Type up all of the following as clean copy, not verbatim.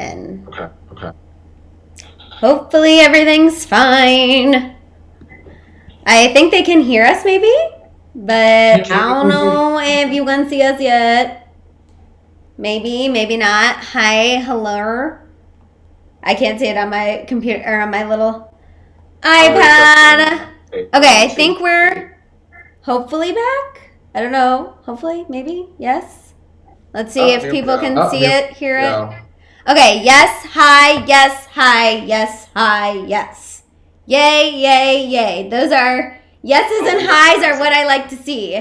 and Okay. hopefully everything's fine. I think they can hear us maybe, but I don't know if you can see us yet. Maybe, maybe not. Hi, hello. I can't see it on my computer or on my little iPad. Okay, I think we're hopefully back. I don't know. Hopefully, maybe, yes. Let's see if people can see it, hear it. Okay, yes, hi, yes, yes. Yay, yay, yay. Those are yeses and highs are what I like to see.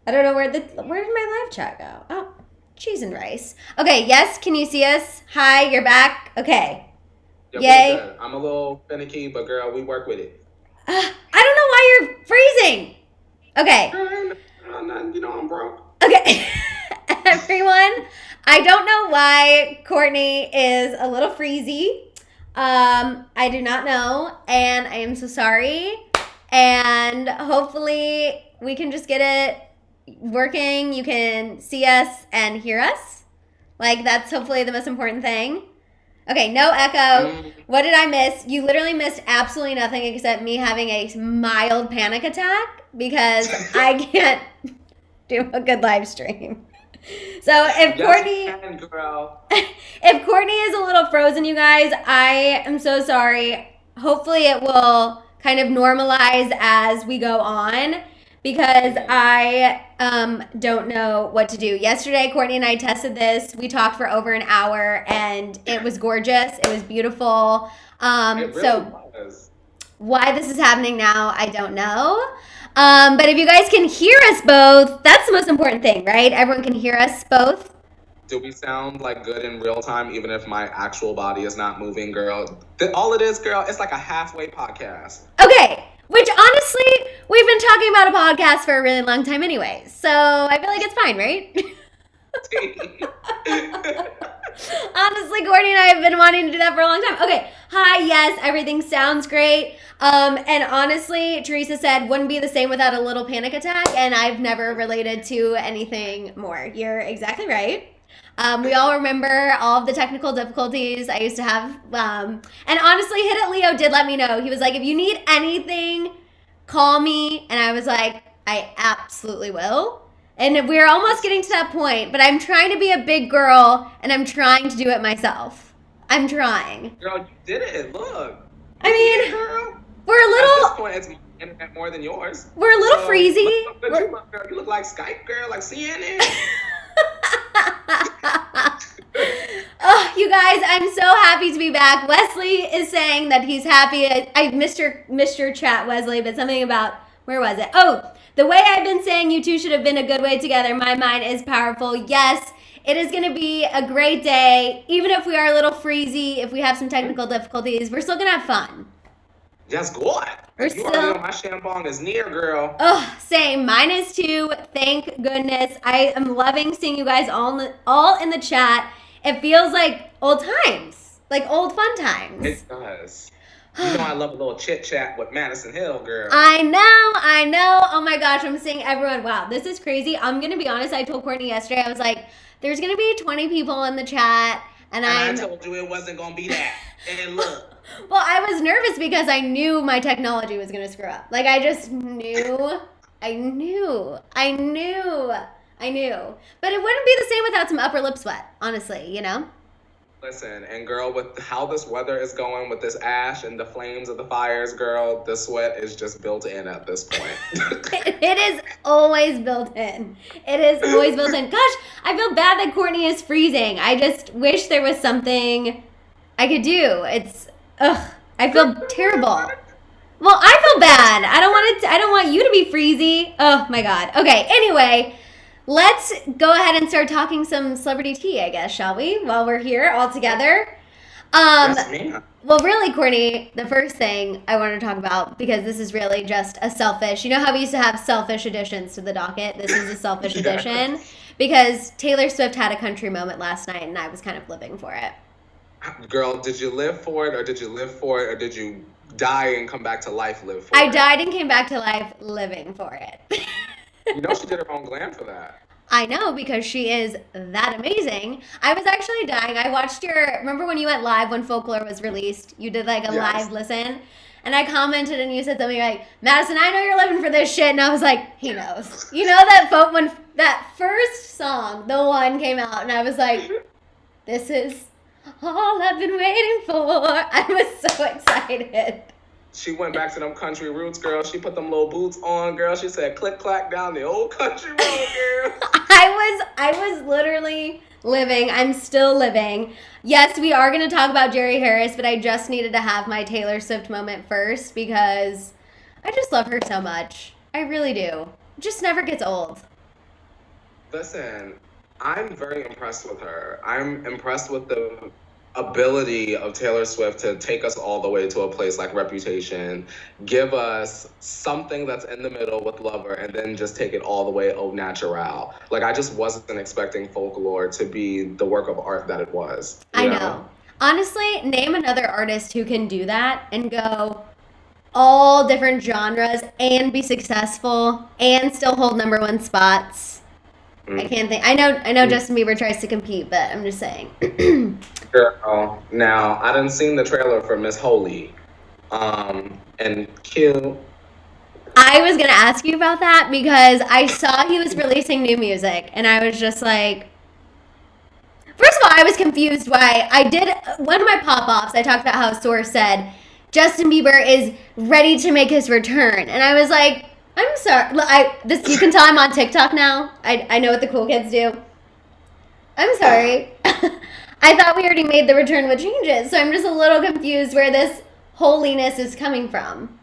I don't know where did my live chat go? Oh, cheese and rice. Okay, yes, can you see us? Hi, you're back. Okay. Yep, yay. I'm a little finicky, but girl, we work with it. I don't know why you're freezing. Okay. I'm broke. Okay. Everyone, I don't know why Courtney is a little freezy. I do not know, and I am so sorry. And hopefully we can just get it working. You can see us and hear us. Like, that's hopefully the most important thing. Okay, no echo. What did I miss? You literally missed absolutely nothing except me having a mild panic attack because I can't do a good live stream. So if Courtney is a little frozen, you guys, I am so sorry. Hopefully it will kind of normalize as we go on because I don't know what to do. Yesterday, Courtney and I tested this. We talked for over an hour and it was gorgeous. It was beautiful. It really was. Why this is happening now, I don't know. But if you guys can hear us both, that's the most important thing, right? Everyone can hear us both. Do we sound like good in real time, even if my actual body is not moving, girl? All it is, girl, it's like a halfway podcast. Okay, which honestly, we've been talking about a podcast for a really long time anyway, so I feel like it's fine, right? Honestly, Courtney and I have been wanting to do that for a long time. Okay, hi, yes, everything sounds great. And honestly, Teresa said, wouldn't be the same without a little panic attack, and I've never related to anything more. You're exactly right. We all remember all of the technical difficulties I used to have. And honestly, Hit It Leo did let me know. He was like, if you need anything, call me. And I was like, I absolutely will. And we're almost getting to that point, but I'm trying to be a big girl, and I'm trying to do it myself. I'm trying. Girl, you did it. Look. I mean, girl. We're a little. At this point, it's my internet more than yours. We're a little freezy. You look like Skype, girl, like CNN. Oh, you guys, I'm so happy to be back. Wesley is saying that he's happy. I missed your chat, Wesley, but something about, where was it? Oh, the way I've been saying you two should have been a good way together. My mind is powerful. Yes, it is going to be a great day. Even if we are a little freezy, if we have some technical difficulties, we're still going to have fun. Just go on. You already know my shampoo is near, girl. Oh, same. Mine is too. Thank goodness. I am loving seeing you guys all in the chat. It feels like old times, like old fun times. It does. You know I love a little chit chat with Maddison Hill, girl. I know. Oh my gosh, I'm seeing everyone. Wow, this is crazy. I'm gonna be honest. I told Courtney yesterday. I was like, "There's gonna be 20 people in the chat," and I told you it wasn't gonna be that. And look. Well, I was nervous because I knew my technology was gonna screw up. Like I just knew. I knew. But it wouldn't be the same without some upper lip sweat, honestly, you know? Listen, and girl, with how this weather is going, with this ash and the flames of the fires, girl, the sweat is just built in at this point. It is always built in. Gosh, I feel bad that Courtney is freezing. I just wish there was something I could do. I feel terrible. Well, I feel bad. I don't want you to be freezy. Oh my God. Okay, anyway. Let's go ahead and start talking some celebrity tea, I guess, shall we? While we're here all together. Yes, ma'am. Well, really, Courtney, the first thing I want to talk about, because this is really just a selfish, you know how we used to have selfish additions to the docket? This is a selfish edition. Because Taylor Swift had a country moment last night, and I was kind of living for it. Girl, did you live for it, or did you die and come back to life live for it? I died and came back to life living for it. You know she did her own glam for that. I know, because she is that amazing. I was actually dying. I watched remember when you went live when Folklore was released? You did like a Yes. live listen. And I commented and you said something like, Maddison, I know you're living for this shit. And I was like, he knows. You know when that first song, the one came out, and I was like, this is all I've been waiting for. I was so excited. She went back to them country roots, girl. She put them little boots on, girl. She said, click, clack down the old country road, girl. I was literally living. I'm still living. Yes, we are going to talk about Jerry Harris, but I just needed to have my Taylor Swift moment first because I just love her so much. I really do. It just never gets old. Listen, I'm very impressed with her. I'm impressed with the ability of Taylor Swift to take us all the way to a place like Reputation, give us something that's in the middle with Lover, and then just take it all the way au natural. Like, I just wasn't expecting Folklore to be the work of art that it was. I know. Honestly, name another artist who can do that and go all different genres and be successful and still hold number one spots. I can't think. I know Justin Bieber tries to compete, but I'm just saying. Girl, now, I done seen the trailer for Miss Holy. And cute. I was going to ask you about that because I saw he was releasing new music, and I was just like, first of all, I was confused why one of my pop-offs, I talked about how a source said, Justin Bieber is ready to make his return. And I was like, I'm sorry. You can tell I'm on TikTok now. I know what the cool kids do. I'm sorry. I thought we already made the return with changes, so I'm just a little confused where this holiness is coming from.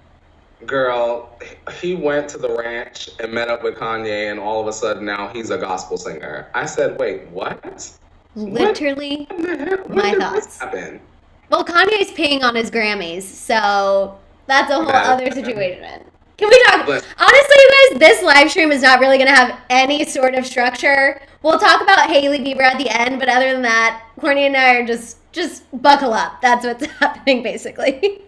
Girl, he went to the ranch and met up with Kanye, and all of a sudden now he's a gospel singer. I said, wait, what? Literally, What my did thoughts. this happen? Well, Kanye's peeing on his Grammys, so that's a whole other situation. Can we talk? Honestly, you guys, this live stream is not really going to have any sort of structure. We'll talk about Hailey Bieber at the end, but other than that, Courtney and I are just buckle up. That's what's happening, basically.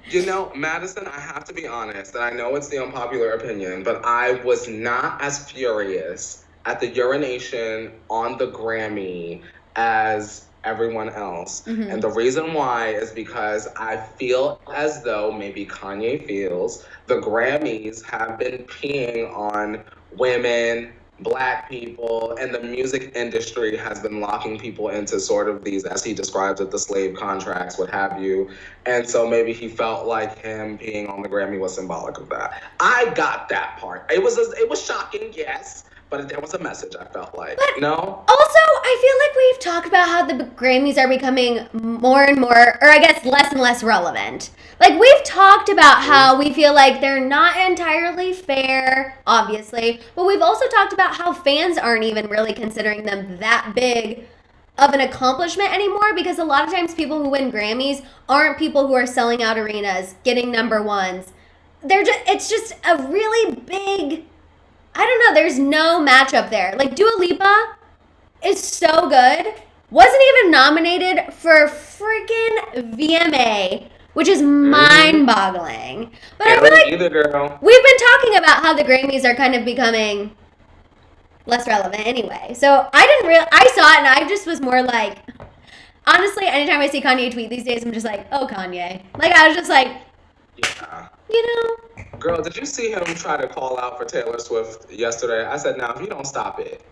You know, Maddison, I have to be honest, and I know it's the unpopular opinion, but I was not as furious at the urination on the Grammy as everyone else. Mm-hmm. And the reason why is because I feel as though maybe Kanye feels the Grammys have been peeing on women, Black people, and the music industry has been locking people into sort of these, as he describes it, the slave contracts, what have you. And so maybe he felt like him peeing on the Grammy was symbolic of that. I got that part. It was shocking, yes. But there was a message, I felt like. But no? Also, I feel like we've talked about how the Grammys are becoming more and more, or I guess less and less relevant. Like, we've talked about how we feel like they're not entirely fair, obviously. But we've also talked about how fans aren't even really considering them that big of an accomplishment anymore. Because a lot of times people who win Grammys aren't people who are selling out arenas, getting number ones. It's just a really big... I don't know, there's no matchup there. Like, Dua Lipa is so good. Wasn't even nominated for freaking VMA, which is mind-boggling. But I feel like either, girl. We've been talking about how the Grammys are kind of becoming less relevant anyway. So I saw it and I just was more like, honestly, anytime I see Kanye tweet these days, I'm just like, oh, Kanye. Like, I was just like, yeah. You know? Girl, did you see him try to call out for Taylor Swift yesterday? I said, now, if you don't stop it.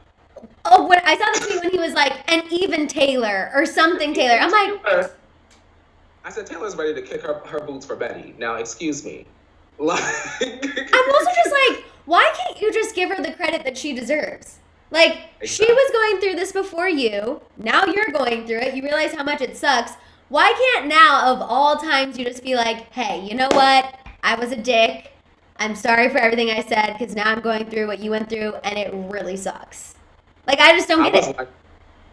Oh, when I saw the tweet when he was like, and even Taylor, or something Taylor. I'm like... I said, Taylor's ready to kick her boots for Betty. Now, excuse me. Like... I'm also just like, why can't you just give her the credit that she deserves? Like, exactly. She was going through this before you. Now you're going through it. You realize how much it sucks. Why can't now, of all times, you just be like, hey, you know what? I was a dick. I'm sorry for everything I said because now I'm going through what you went through and it really sucks. Like, I just don't get it. Like,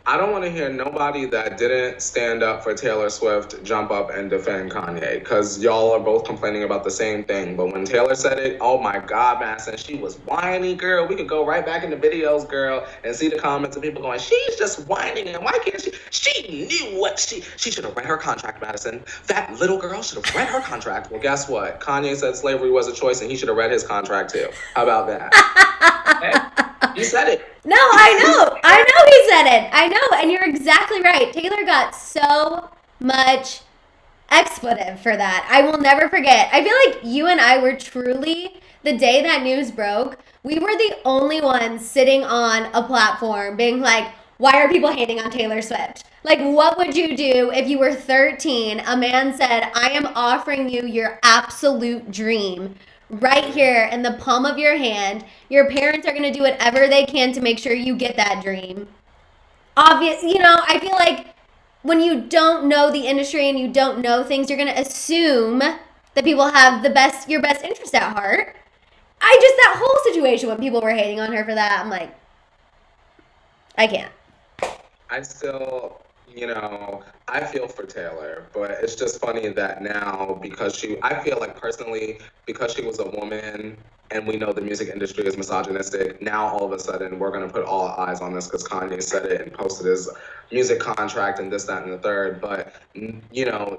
I don't want to hear nobody that didn't stand up for Taylor Swift jump up and defend Kanye because y'all are both complaining about the same thing. But when Taylor said it, oh my God, Maddison, she was whiny, girl. We could go right back in the videos, girl, and see the comments of people going, she's just whining and why can't she? She knew what she should have read her contract, Maddison. That little girl should have read her contract. Well, guess what? Kanye said slavery was a choice and he should have read his contract too. How about that? Okay. You said it. No, I know he said it. I know, and you're exactly right. Taylor got so much expletive for that. I will never forget. I feel like you and I were truly, the day that news broke, we were the only ones sitting on a platform being like, why are people hating on Taylor Swift? Like, what would you do if you were 13? A man said, I am offering you your absolute dream right here in the palm of your hand. Your parents are going to do whatever they can to make sure you get that dream. I feel like when you don't know the industry and you don't know things, you're going to assume that people have your best interest at heart. That whole situation when people were hating on her for that, I'm like, I can't. I still, I feel for Taylor, but it's just funny that now I feel like personally, because she was a woman and we know the music industry is misogynistic, now all of a sudden we're going to put all eyes on this because Kanye said it and posted his music contract and this, that, and the third. But,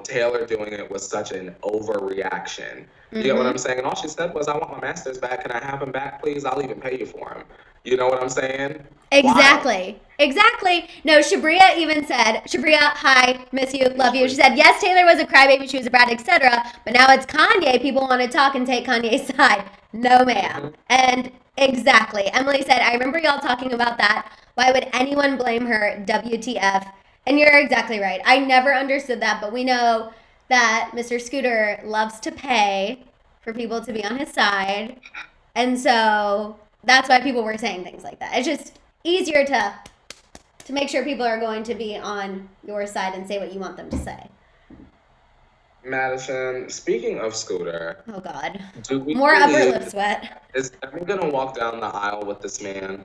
Taylor doing it was such an overreaction. You get what I'm saying? And all she said was, I want my masters back. Can I have them back, please? I'll even pay you for them. You know what I'm saying? Exactly. Wow. Exactly. No, Shabria even said, hi, miss you, love you. She said, yes, Taylor was a crybaby, she was a brat, etc. But now it's Kanye. People want to talk and take Kanye's side. No, ma'am. And exactly. Emily said, I remember y'all talking about that. Why would anyone blame her? WTF. And you're exactly right. I never understood that, but we know that Mr. Scooter loves to pay for people to be on his side. And so that's why people were saying things like that. It's just easier to make sure people are going to be on your side and say what you want them to say. Maddison, speaking of Scooter. Oh, God. More upper lip sweat. Is Demi going to walk down the aisle with this man?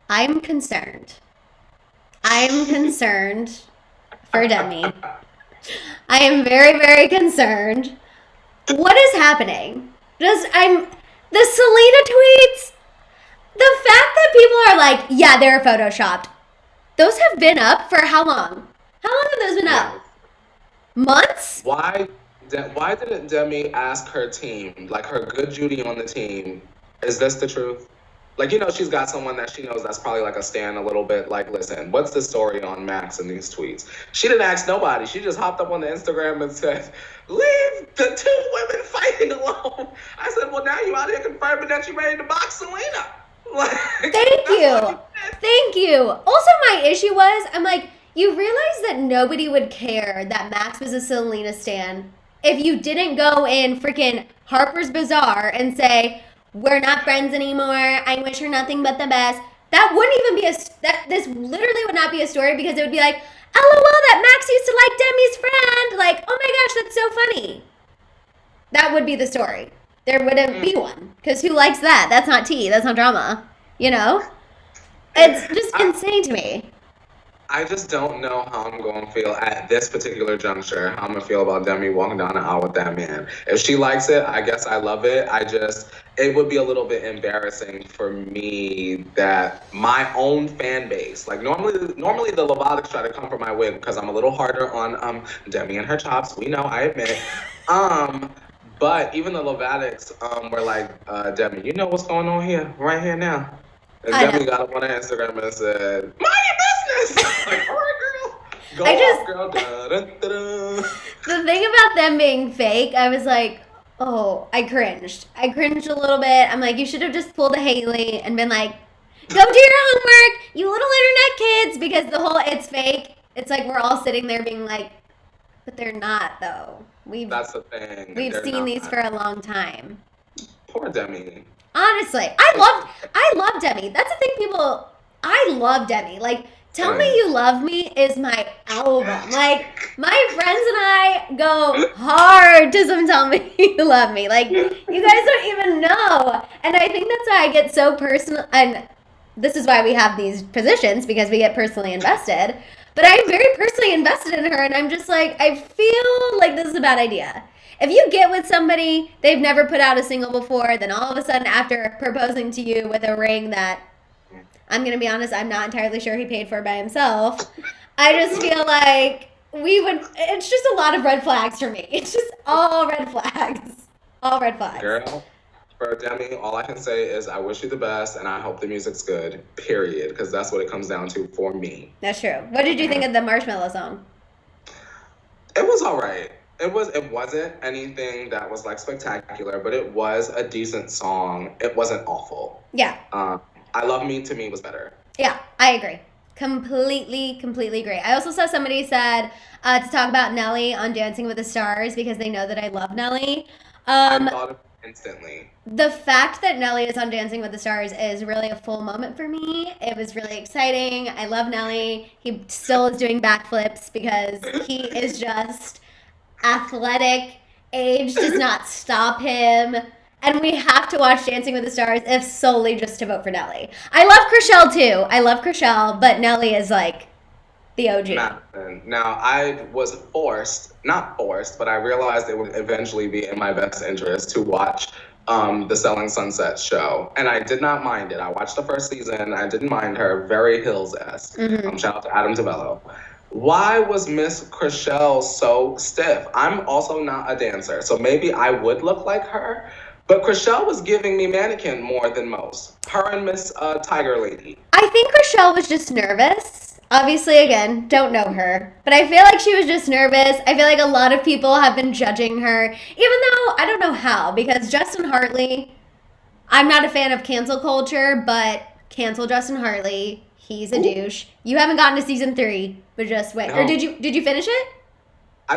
I'm concerned. I'm concerned for Demi. I am very, very concerned. What is happening? The Selena tweets, the fact that people are like, yeah, they're photoshopped. Those have been up for how long? How long have those been up? Months? Why didn't Demi ask her team, like her good Judy on the team, is this the truth? Like, she's got someone that she knows that's probably like a stan a little bit. Like, listen, what's the story on Max and these tweets? She didn't ask nobody. She just hopped up on the Instagram and said, leave the two women fighting alone. I said, well, now you out here confirming that you're ready to box Selena. Thank you. Also, my issue was, I'm like, you realize that nobody would care that Max was a Selena stan if you didn't go in freaking Harper's Bazaar and say, we're not friends anymore. I wish her nothing but the best. That wouldn't even be this literally would not be a story because it would be like, LOL, that Max used to like Demi's friend. Like, oh my gosh, that's so funny. That would be the story. There wouldn't be one. Because who likes that? That's not tea. That's not drama. It's just insane to me. I just don't know how I'm going to feel at this particular juncture, how I'm going to feel about Demi walking down the aisle with that man. If she likes it, I guess I love it. It would be a little bit embarrassing for me that my own fan base, like normally the Lovatics try to come for my wig because I'm a little harder on Demi and her chops. We know, I admit. But even the Lovatics were like, Demi, you know what's going on here, right here now. And Demi got up on her Instagram and said, mind your business. Like, all right, girl. Go off, girl. Da, da, da, da. The thing about them being fake, I was like, oh, I cringed. I cringed a little bit. I'm like, you should have just pulled a Hailey and been like, go do your homework, you little internet kids, because the whole it's fake. It's like we're all sitting there being like, but they're not, though. That's the thing. We've seen these for a long time. Poor Demi. Honestly, I love Demi. That's the thing, I love Demi. Like, Tell Me You Love Me is my album. Like, my friends and I go hard to some Tell Me You Love Me. Like, you guys don't even know. And I think that's why I get so personal. And this is why we have these positions, because we get personally invested. But I'm very personally invested in her. And I'm just like, I feel like this is a bad idea. If you get with somebody, they've never put out a single before, then all of a sudden after proposing to you with a ring that, I'm going to be honest, I'm not entirely sure he paid for by himself, I just feel like it's just a lot of red flags for me. It's just all red flags. All red flags. Girl, For Demi, all I can say is I wish you the best and I hope the music's good, period, because that's what it comes down to for me. That's true. What did you think of the Marshmello song? It was all right. It wasn't anything that was like spectacular, but it was a decent song. It wasn't awful. Yeah. I Love Me to me was better. Yeah, I agree. Completely agree. I also saw somebody said to talk about Nelly on Dancing with the Stars because they know that I love Nelly. I thought of it instantly. The fact that Nelly is on Dancing with the Stars is really a full moment for me. It was really exciting. I love Nelly. He still is doing backflips because he is just athletic. Age does not stop him. And we have to watch Dancing with the Stars if solely just to vote for Nelly. I love Chrishell too. I love Chrishell, but Nelly is like the OG. Maddison. Now, I was not forced, but I realized it would eventually be in my best interest to watch the Selling Sunset show. And I did not mind it. I watched the first season. I didn't mind her. Very Hills-esque. Shout out to Adam Tavello. Why was Miss Chrishell so stiff? I'm also not a dancer, so maybe I would look like her. But Chrishell was giving me mannequin more than most. Her and Miss Tiger Lady. I think Chrishell was just nervous. Obviously, again, don't know her. But I feel like she was just nervous. I feel like a lot of people have been judging her. Even though, I don't know how. Because Justin Hartley, I'm not a fan of cancel culture, but cancel Justin Hartley. He's a douche. You haven't gotten to season 3, but just wait. No. Or did you finish it?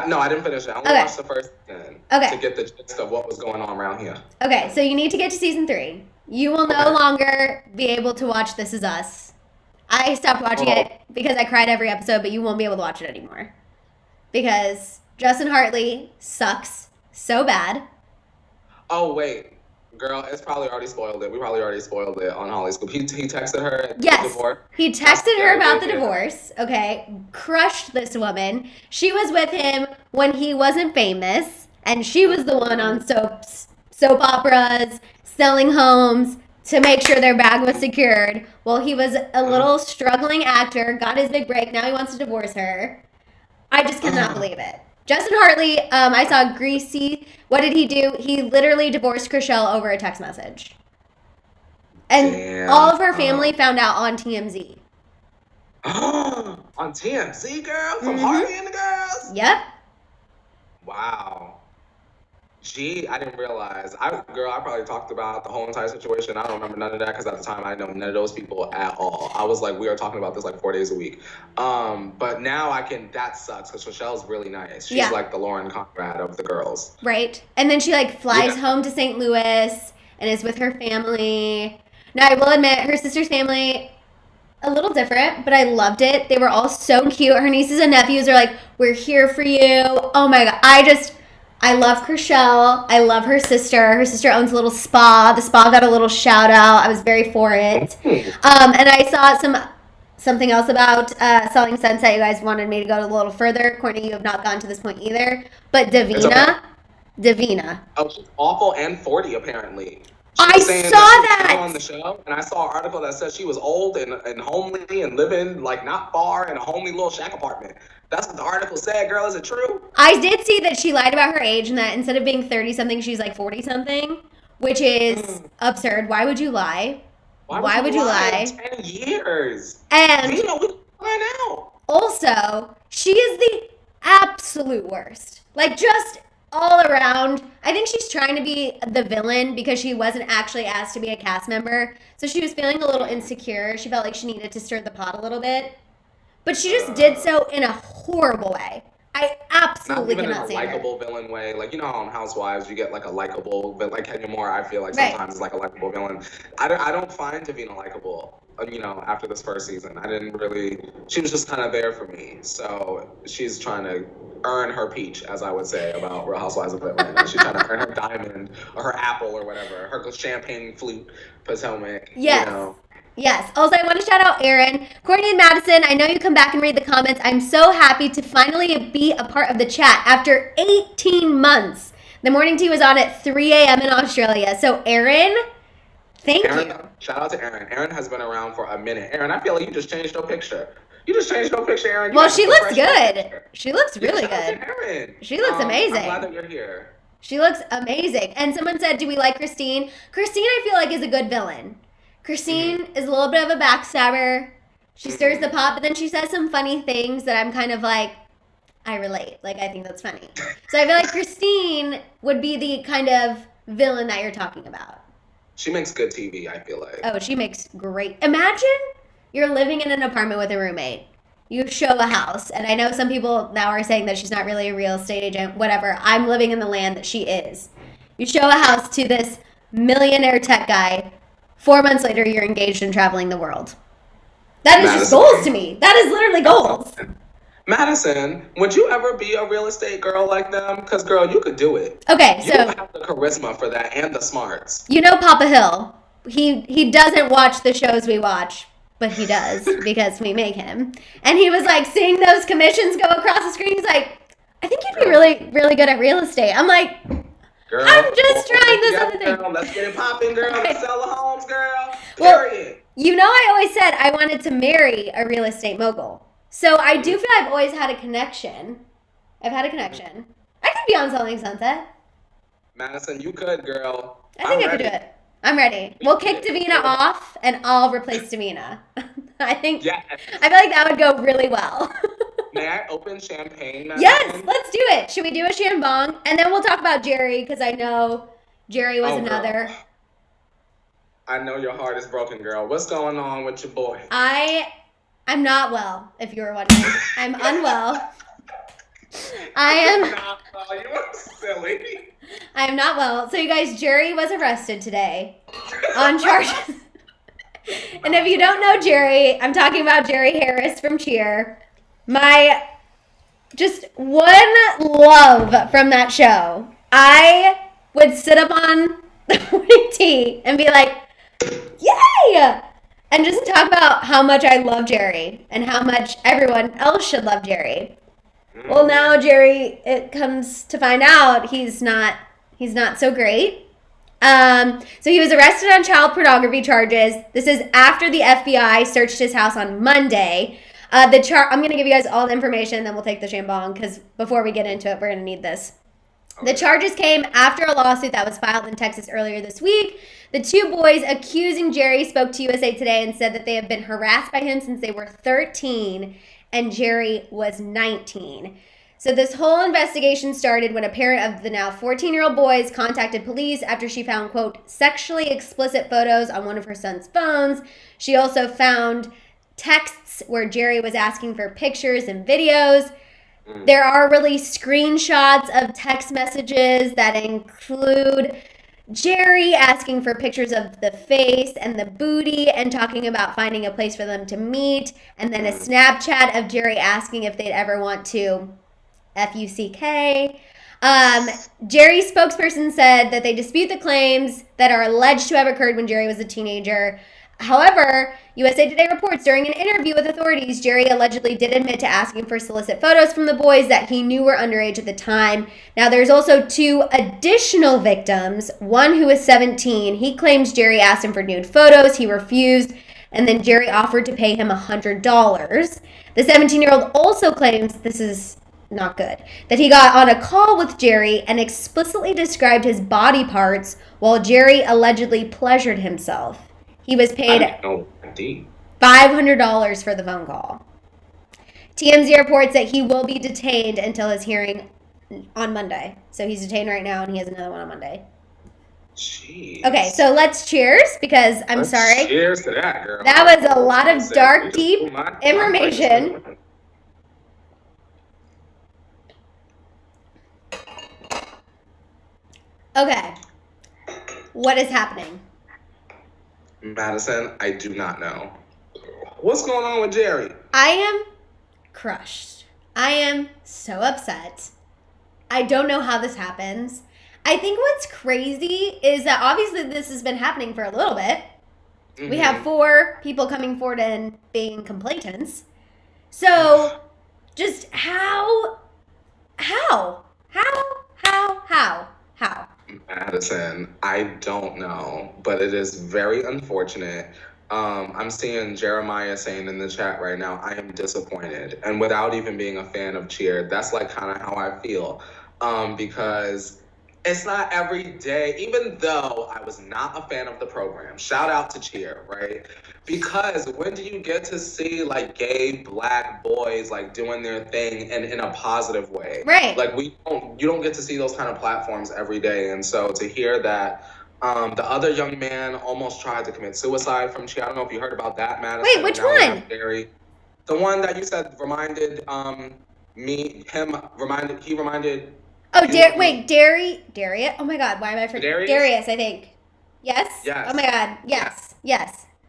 No, I didn't finish it. I only watched the first season to get the gist of what was going on around here. Okay, so you need to get to season 3. You will no longer be able to watch This Is Us. I stopped watching it because I cried every episode, but you won't be able to watch it anymore. Because Justin Hartley sucks so bad. Oh, wait. Girl, it's probably already spoiled it. We probably already spoiled it on Holly Scoop. He texted her. Yes, he texted her about the divorce. Okay, crushed this woman. She was with him when he wasn't famous, and she was the one on soap operas, selling homes to make sure their bag was secured. Well, he was a little struggling actor, got his big break. Now he wants to divorce her. I just cannot believe it. Justin Hartley, I saw Greasy. What did he do? He literally divorced Chrishell over a text message. And all of her family found out on TMZ. On TMZ, girl? From Harvey and the Girls? Yep. Wow. Gee, I didn't realize. I probably talked about the whole entire situation. I don't remember none of that because at the time I know none of those people at all. I was like, we are talking about this like 4 days a week. But now that sucks because Rochelle's really nice. She's like the Lauren Conrad of the girls. Right. And then she like flies home to St. Louis and is with her family. Now, I will admit, her sister's family, a little different, but I loved it. They were all so cute. Her nieces and nephews are like, we're here for you. Oh my God. I love Chrishell. I love her sister. Her sister owns a little spa. The spa got a little shout out. I was very for it. And I saw something else about Selling Sunset. You guys wanted me to go a little further. Courtney, you have not gone to this point either. But Davina. Oh, she's awful and 40 apparently. I saw that on the show, and I saw an article that said she was old and homely and living like not far in a homely little shack apartment. That's what the article said, girl. Is it true? I did see that she lied about her age and that instead of being 30-something, she's like 40-something, which is absurd. Why would you lie? Why would you lie? 10 years. And you know, we find out. Also, she is the absolute worst. Like, just all around. I think she's trying to be the villain because she wasn't actually asked to be a cast member. So she was feeling a little insecure. She felt like she needed to stir the pot a little bit. But she just did so in a horrible way. I absolutely cannot stand her. Not even in a likable villain way. Like, you know how on Housewives you get like a likable, but like Kenya Moore, I feel like sometimes is like a likable villain. I don't find Davina likable, you know, after this first season. She was just kind of there for me. So she's trying to earn her peach, as I would say about Real Housewives of Atlanta. She's trying to earn her diamond or her apple or whatever, her champagne flute Potomac. Yes. You know. Yes. Also, I want to shout out Aaron, Courtney and Maddison. I know you come back and read the comments. I'm so happy to finally be a part of the chat after 18 months. The morning tea was on at 3 a.m. in Australia. So, Aaron, thank you. Shout out to Aaron. Aaron has been around for a minute. Aaron, I feel like you just changed your picture. Aaron. Well, she looks good. She looks really good. Aaron. She looks amazing. I'm glad that you're here. She looks amazing. And someone said, do we like Christine? Christine, I feel like, is a good villain. Christine is a little bit of a backstabber. She stirs the pot, but then she says some funny things that I'm kind of like, I relate. Like, I think that's funny. So I feel like Christine would be the kind of villain that you're talking about. She makes good TV, I feel like. Oh, she makes great. Imagine you're living in an apartment with a roommate. You show a house, and I know some people now are saying that she's not really a real estate agent, whatever. I'm living in the land that she is. You show a house to this millionaire tech guy. 4 months later, you're engaged and traveling the world. That is just goals to me. That is literally goals. Madison, would you ever be a real estate girl like them? Because, girl, you could do it. Okay, you so have the charisma for that and the smarts. You know Papa Hill. He doesn't watch the shows we watch, but he does because we make him. And he was like seeing those commissions go across the screen. He's like, I think you'd be really, really good at real estate. I'm like, girl, I'm just trying this other thing. Girl, let's get it popping, girl. Okay. Let's sell the homes, girl. Well, Period. you know, I always said I wanted to marry a real estate mogul. So I do feel I've always had a connection. I've had a connection. I could be on Selling Sunset. Madison, you could, girl. I think I could do it. I'm ready. We'll kick Davina off, and I'll replace Davina. I think. Yes. I feel like that would go really well. May I open champagne, Madison? Yes, let's do it. Should we do a shambong? And then we'll talk about Jerry, because I know Jerry was another. Girl. I know your heart is broken, girl. What's going on with your boy? I'm not well, if you were wondering. I'm unwell. I am not well. You are silly. I am not well. So you guys, Jerry was arrested today on charges. And if you don't know Jerry, I'm talking about Jerry Harris from Cheer. My just one love from that show. I would sit up on the morning tea and be like, yay! And just talk about how much I love Jerry and how much everyone else should love Jerry. Well, now Jerry, it comes to find out he's not so great. So he was arrested on child pornography charges. This is after the FBI searched his house on Monday. I'm going to give you guys all the information, then we'll take the shambong, because before we get into it, we're going to need this. The charges came after a lawsuit that was filed in Texas earlier this week. The two boys accusing Jerry spoke to USA Today and said that they have been harassed by him since they were 13 and Jerry was 19. So this whole investigation started when a parent of the now 14-year-old boys contacted police after she found, quote, sexually explicit photos on one of her son's phones. She also found texts where Jerry was asking for pictures and videos. There are released screenshots of text messages that include Jerry asking for pictures of the face and the booty and talking about finding a place for them to meet, and then a Snapchat of Jerry asking if they'd ever want to F-U-C-K. Jerry's spokesperson said that they dispute the claims that are alleged to have occurred when Jerry was a teenager. However, USA Today reports during an interview with authorities, Jerry allegedly did admit to asking for solicit photos from the boys that he knew were underage at the time. Now, there's also two additional victims, one who is 17. He claims Jerry asked him for nude photos. He refused, and then Jerry offered to pay him $100. The 17-year-old also claims, this is not good, that he got on a call with Jerry and explicitly described his body parts while Jerry allegedly pleasured himself. He was paid $500 for the phone call. TMZ reports that he will be detained until his hearing on Monday. So he's detained right now, and he has another one on Monday. Jeez. Okay, so let's cheers, because I'm sorry. Cheers to that, girl. That was a lot of dark, deep information. Okay. What is happening? Maddison, I do not know. What's going on with Jerry? I am crushed. I am so upset. I don't know how this happens. I think what's crazy is that obviously this has been happening for a little bit. Mm-hmm. We have 4 people coming forward and being complainants. So, just how? Maddison, I don't know, but it is very unfortunate. I'm seeing Jeremiah saying in the chat right now, I am disappointed. And without even being a fan of Cheer, that's like kind of how I feel. Because It's not every day, even though I was not a fan of the program. Shout out to Cheer, right? Because when do you get to see like gay black boys like doing their thing and in a positive way? Right. Like you don't get to see those kind of platforms every day. And so to hear that the other young man almost tried to commit suicide from Cheer. I don't know if you heard about that, Maddison. Wait, which one? The one that you said reminded he reminded. Oh, Darius. Oh my God, why am I forgetting? Darius, I think. Yes? Yes. Oh my God, yes.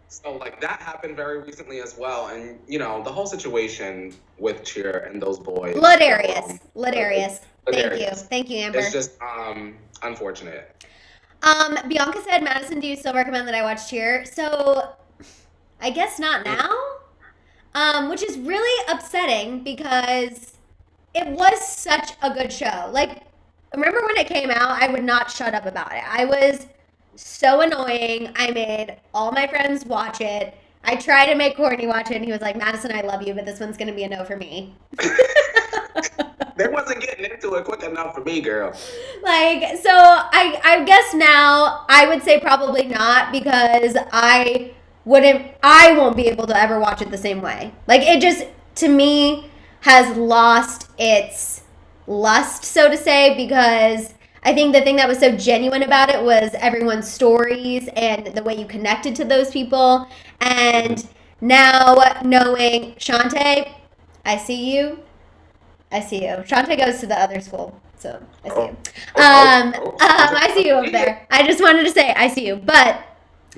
So, like, that happened very recently as well. And, you know, the whole situation with Cheer and those boys. Ladarius. Thank you, Amber. It's just unfortunate. Bianca said, Maddison, do you still recommend that I watch Cheer? So, I guess not now. Which is really upsetting because it was such a good show. Like, remember when it came out, I would not shut up about it. I was so annoying. I made all my friends watch it. I tried to make Courtney watch it, and he was like, Maddison, I love you, but this one's going to be a no for me. They wasn't getting into it quick enough for me, girl. Like, so I guess now I would say probably not, because I won't be able to ever watch it the same way. Like, it just, to me, has lost its lust, so to say, because I think the thing that was so genuine about it was everyone's stories and the way you connected to those people. And now knowing Shantae, I see you. Shantae goes to the other school, so I see you. I see you over there. I just wanted to say I see you. But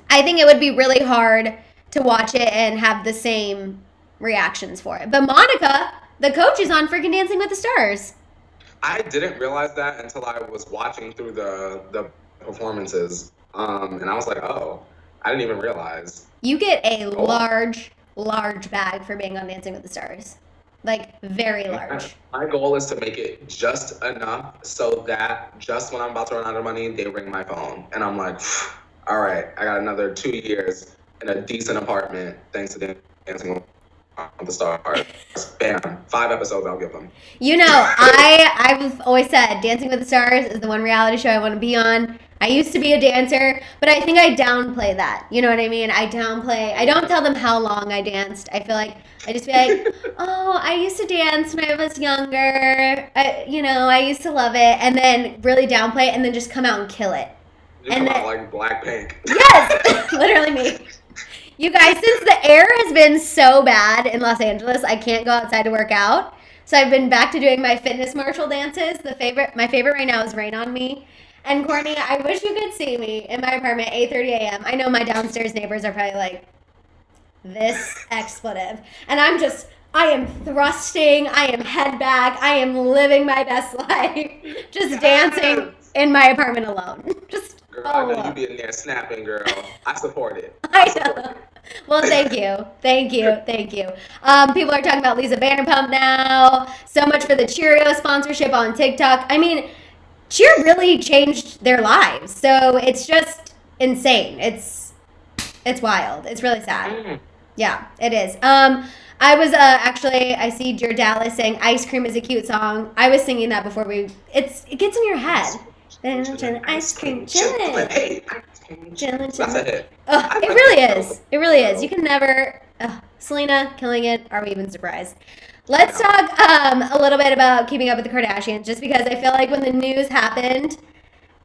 I think it would be really hard to watch it and have the same reactions for it. But Monica, the coach, is on freaking Dancing with the Stars. I didn't realize that until I was watching through the performances. And I was like, oh, I didn't even realize. You get a large bag for being on Dancing with the Stars. Like, very large. My goal is to make it just enough so that just when I'm about to run out of money, they ring my phone. And I'm like, all right, I got another 2 years in a decent apartment thanks to Dancing with the Stars. Bam. 5 episodes I'll give them. You know, I've always said Dancing with the Stars is the one reality show I want to be on. I used to be a dancer, but I think I downplay that. You know what I mean? I don't tell them how long I danced. I feel like I just be like, oh, I used to dance when I was younger. I used to love it. And then really downplay it and then just come out and kill it. You come out like Blackpink. Yes! Literally me. You guys, since the air has been so bad in Los Angeles, I can't go outside to work out. So I've been back to doing my fitness martial dances. My favorite right now is Rain on Me. And Courtney, I wish you could see me in my apartment, 8:30 a.m. I know my downstairs neighbors are probably like, this expletive. And I am thrusting, I am head back, I am living my best life. Just dancing in my apartment alone. Just girl, I know you be in there snapping, girl. I support it. I know. Well, thank you. People are talking about Lisa Vanderpump now. So much for the Cheerio sponsorship on TikTok. I mean, Cheer really changed their lives. So it's just insane. It's wild. It's really sad. Yeah, it is. I was I see Dear Dallas saying Ice Cream is a cute song. I was singing that before it gets in your head. Ice cream chillin'. Hey, Chillin'. that's a hit. It really is. It really is. You can never. Selena killing it. Are we even surprised? Let's talk a little bit about Keeping Up with the Kardashians, just because I feel like when the news happened,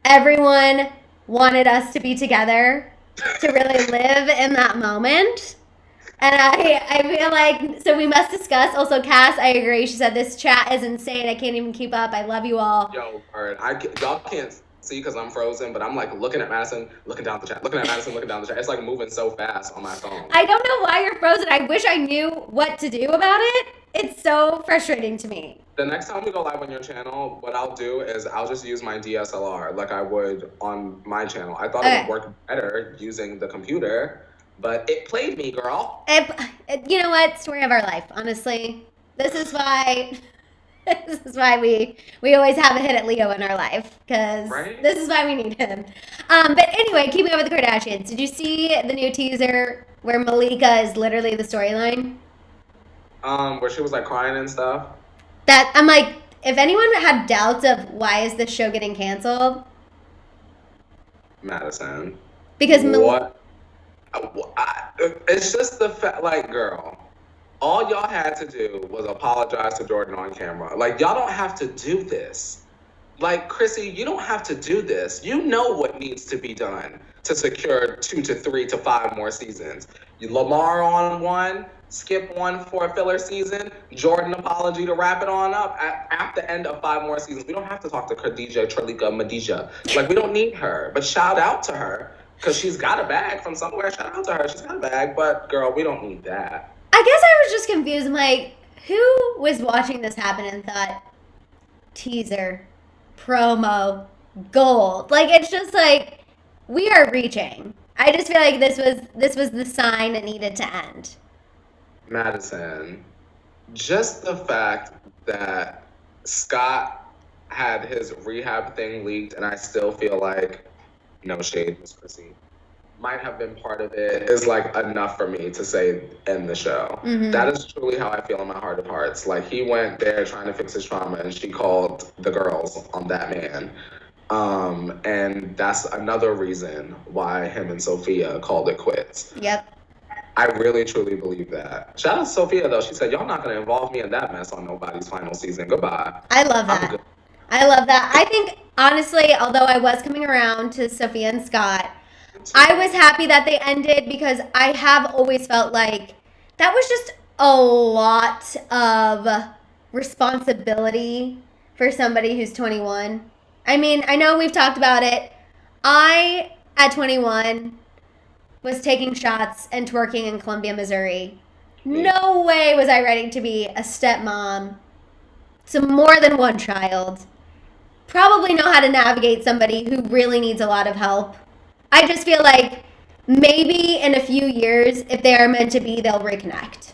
everyone wanted us to be together to really live in that moment. And I feel like, so we must discuss. Also, Cass, I agree. She said, this chat is insane. I can't even keep up. I love you all. Yo, y'all can't see because I'm frozen, but I'm like looking at Maddison, looking down the chat, looking at Maddison, looking down the chat. It's like moving so fast on my phone. I don't know why you're frozen. I wish I knew what to do about it. It's so frustrating to me. The next time we go live on your channel, what I'll do is I'll just use my DSLR like I would on my channel. I thought it would work better using the computer. But it played me, girl. You know what? Story of our life, honestly. This is why we always have a hit at Leo in our life. Because This is why we need him. But anyway, Keeping Up with the Kardashians. Did you see the new teaser where Malika is literally the storyline? Where she was like crying and stuff? That, I'm like, if anyone had doubts of why is this show getting canceled, Maddison. because What? It's just the fact, like, girl, all y'all had to do was apologize to Jordan on camera. Like, y'all don't have to do this. Like, Chrissy, you don't have to do this. You know what needs to be done to secure 2 to 3 to 5 more seasons. Lamar on one, skip one for a filler season, Jordan apology to wrap it on up at the end of 5 more seasons. We don't have to talk to Khadija, Tralika, Madija. Like, we don't need her. But shout out to her, because she's got a bag from somewhere. Shout out to her. She's got a bag. But, girl, we don't need that. I guess I was just confused. I'm like, who was watching this happen and thought, teaser, promo, gold? Like, it's just like, we are reaching. I just feel like this was the sign that needed to end. Maddison, just the fact that Scott had his rehab thing leaked, and I still feel like, no shade, Miss Chrissy, might have been part of it, is like enough for me to say end the show. Mm-hmm. That is truly how I feel in my heart of hearts. Like, he went there trying to fix his trauma, and she called the girls on that man. And that's another reason why him and Sophia called it quits. Yep. I really, truly believe that. Shout out to Sophia, though. She said, y'all not going to involve me in that mess on nobody's final season. Goodbye. I love that. I love that. I think, honestly, although I was coming around to Sophia and Scott, I was happy that they ended, because I have always felt like that was just a lot of responsibility for somebody who's 21. I mean, I know we've talked about it. I, at 21, was taking shots and twerking in Columbia, Missouri. No way was I ready to be a stepmom to more than one child. Probably know how to navigate somebody who really needs a lot of help. I just feel like maybe in a few years, if they are meant to be, they'll reconnect.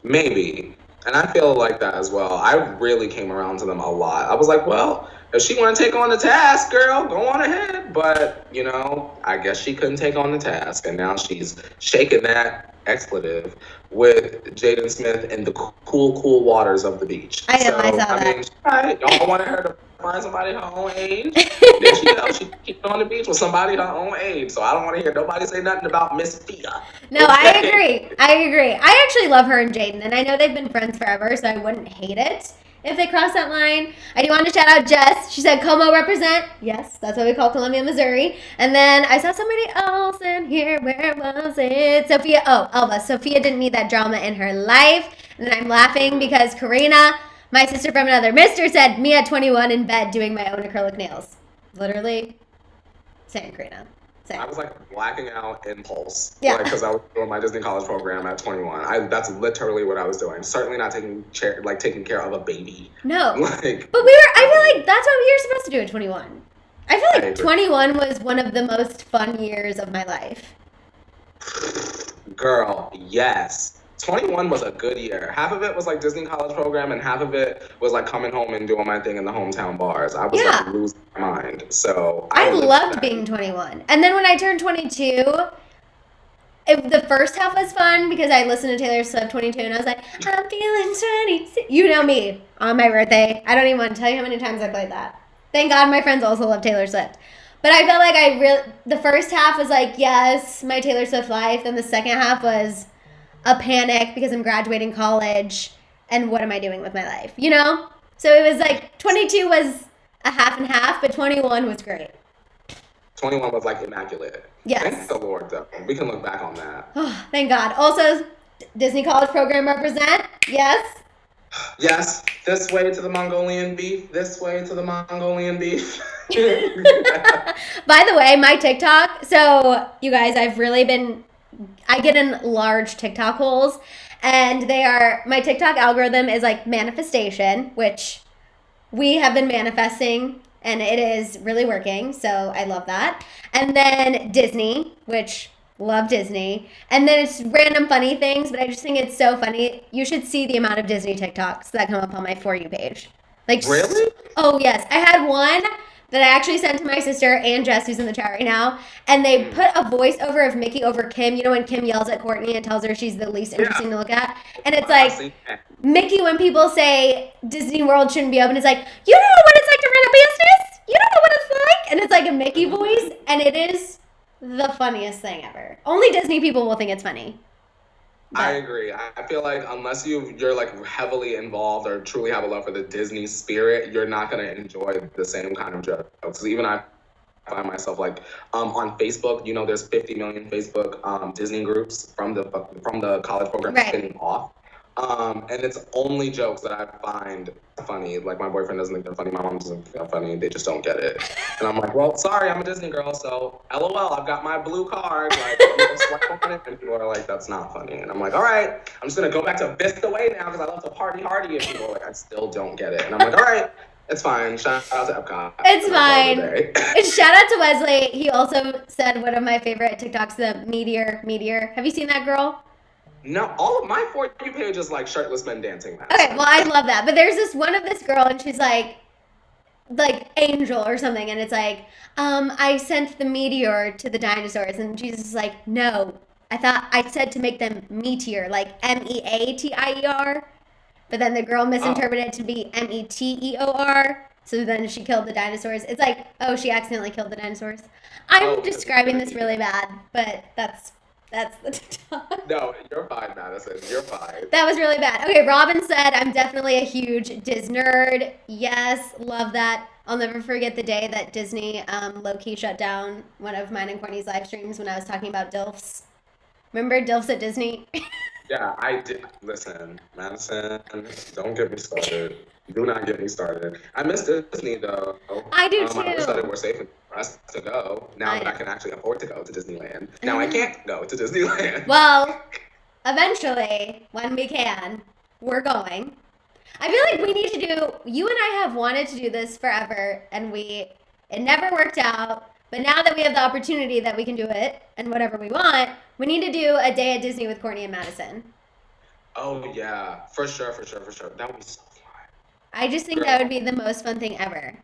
Maybe. And I feel like that as well. I really came around to them a lot. I was like, well, if she want to take on the task, girl, go on ahead. But, you know, I guess she couldn't take on the task. And now she's shaking that expletive with Jaden Smith in the cool waters of the beach. I know, I saw that. I mean, right, y'all wanted her to find somebody her own age. There she goes. She keep on the beach with somebody her own age. So I don't want to hear nobody say nothing about Miss Fia. No, okay. I agree. I actually love her and Jaden, and I know they've been friends forever, so I wouldn't hate it if they cross that line. I do want to shout out Jess. She said, Como represent. Yes, that's what we call Columbia, Missouri. And then I saw somebody else in here. Where was it? Sophia. Oh, Elva. Sophia didn't need that drama in her life. And then I'm laughing because Karina, my sister from another mister, said, me at 21 in bed doing my own acrylic nails. Literally. Same, Karina. Same. I was like blacking out in Pulse. Yeah. Because I was doing my Disney College program at 21. That's literally what I was doing. Certainly not taking care of a baby. No. Like, but I feel like that's what we were supposed to do at 21. I feel like 21 was one of the most fun years of my life. Girl, yes. 21 was a good year. Half of it was like Disney College program, and half of it was like coming home and doing my thing in the hometown bars. I was like losing my mind. So I loved being 21. And then when I turned 22, the first half was fun because I listened to Taylor Swift 22 and I was like, I'm feeling 26. You know me on my birthday. I don't even want to tell you how many times I played that. Thank God my friends also love Taylor Swift. But I felt like the first half was like, yes, my Taylor Swift life. And the second half was a panic because I'm graduating college and what am I doing with my life, you know? So it was like 22 was a half and half, but 21 was great. 21 was like immaculate. Yes. Thank the Lord, though. We can look back on that. Oh, thank God. Also, Disney College program represent. Yes. Yes. This way to the Mongolian beef. This way to the Mongolian beef. By the way, my TikTok. So you guys, I get in large TikTok holes, and my TikTok algorithm is like manifestation, which we have been manifesting, and it is really working, so I love that. And then Disney, which love Disney. And then it's random funny things, but I just think it's so funny. You should see the amount of Disney TikToks that come up on my For You page. Like, really? Oh, yes. I had one that I actually sent to my sister and Jess, who's in the chat right now, and they put a voiceover of Mickey over Kim. You know when Kim yells at Courtney and tells her she's the least interesting to look at? And it's like, Mickey, when people say Disney World shouldn't be open, it's like, you don't know what it's like to run a business? You don't know what it's like? And it's like a Mickey voice, and it is the funniest thing ever. Only Disney people will think it's funny. I agree. I feel like unless you're like heavily involved or truly have a love for the Disney spirit, you're not gonna enjoy the same kind of jokes. Because even I find myself like on Facebook, you know, there's 50 million Facebook Disney groups from the college program spinning off. And it's only jokes that I find funny. Like, my boyfriend doesn't think they're funny, my mom doesn't think they're funny, they just don't get it. And I'm like, well, sorry, I'm a Disney girl, so LOL, I've got my blue card, like, I'm gonna swipe on it, and people are like, that's not funny. And I'm like, all right, I'm just gonna go back to Vista Way now, because I love to party hardy, and people are like, I still don't get it. And I'm like, all right, it's fine, shout out to Epcot. It's fine. Shout out to Wesley, he also said one of my favorite TikToks, the Meteor. Have you seen that girl? No, all of my For You page is like shirtless men dancing. Okay, well, I love that. But there's this one of this girl, and she's like Angel or something, and it's like, I sent the meteor to the dinosaurs, and Jesus is like, no, I said to make them meteor, like MEATIER, but then the girl misinterpreted it to be METEOR, so then she killed the dinosaurs. It's like, oh, she accidentally killed the dinosaurs. I'm describing this really bad, but that's the TikTok. No, you're fine, Maddison. You're fine. That was really bad. Okay, Robin said, I'm definitely a huge Disney nerd. Yes, love that. I'll never forget the day that Disney low-key shut down one of mine and Courtney's live streams when I was talking about DILFs. Remember DILFs at Disney? Yeah, I did. Listen, Maddison, don't get me started. Do not get me started. I miss Disney, though. I do, too. I wish that it were safe for us to go, now that I can actually afford to go to Disneyland. Now I can't go to Disneyland. Well, eventually, when we can, we're going. I feel like we need to do, you and I have wanted to do this forever, and it never worked out. But now that we have the opportunity that we can do it, and whatever we want, we need to do a day at Disney with Courtney and Maddison. Oh, yeah. For sure. That would be so fun. I just think that would be the most fun thing ever.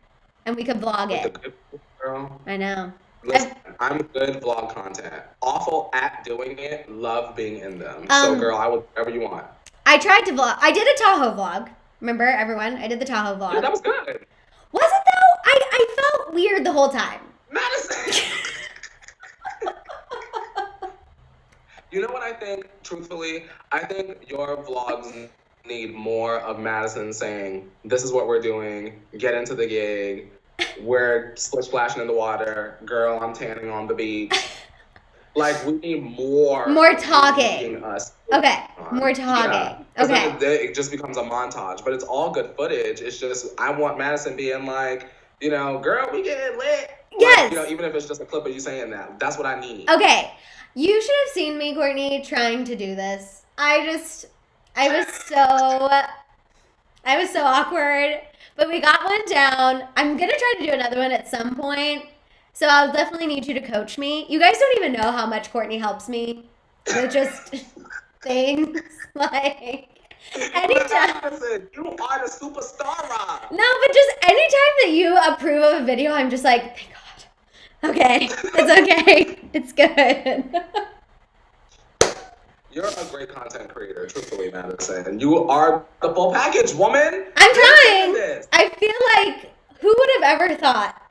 And we could vlog it. Good girl. I know. Listen, I'm good vlog content. Awful at doing it. Love being in them. So, girl, I would whatever you want. I tried to vlog. I did a Tahoe vlog. Remember, everyone? I did the Tahoe vlog. Yeah, that was good. Was it, though? I felt weird the whole time. Maddison! You know what I think, truthfully? I think your vlogs need more of Maddison saying, this is what we're doing, get into the gig, we're splashing in the water, girl, I'm tanning on the beach. Like, we need more talking. Okay, more talking. Yeah. Okay. It just becomes a montage, but it's all good footage. It's just, I want Maddison being like, you know, girl, we getting lit. Yes. Like, you know, even if it's just a clip of you saying that, that's what I need. Okay. You should have seen me, Courtney, trying to do this. I was so awkward, but we got one down. I'm going to try to do another one at some point. So I'll definitely need you to coach me. You guys don't even know how much Courtney helps me with just things like anytime. Listen, you are the superstar. No, but just anytime that you approve of a video, I'm just like, thank God. Okay, it's okay. It's good. You're a great content creator, truthfully, Maddison. You are the full package, woman. I'm trying. I feel like, who would have ever thought?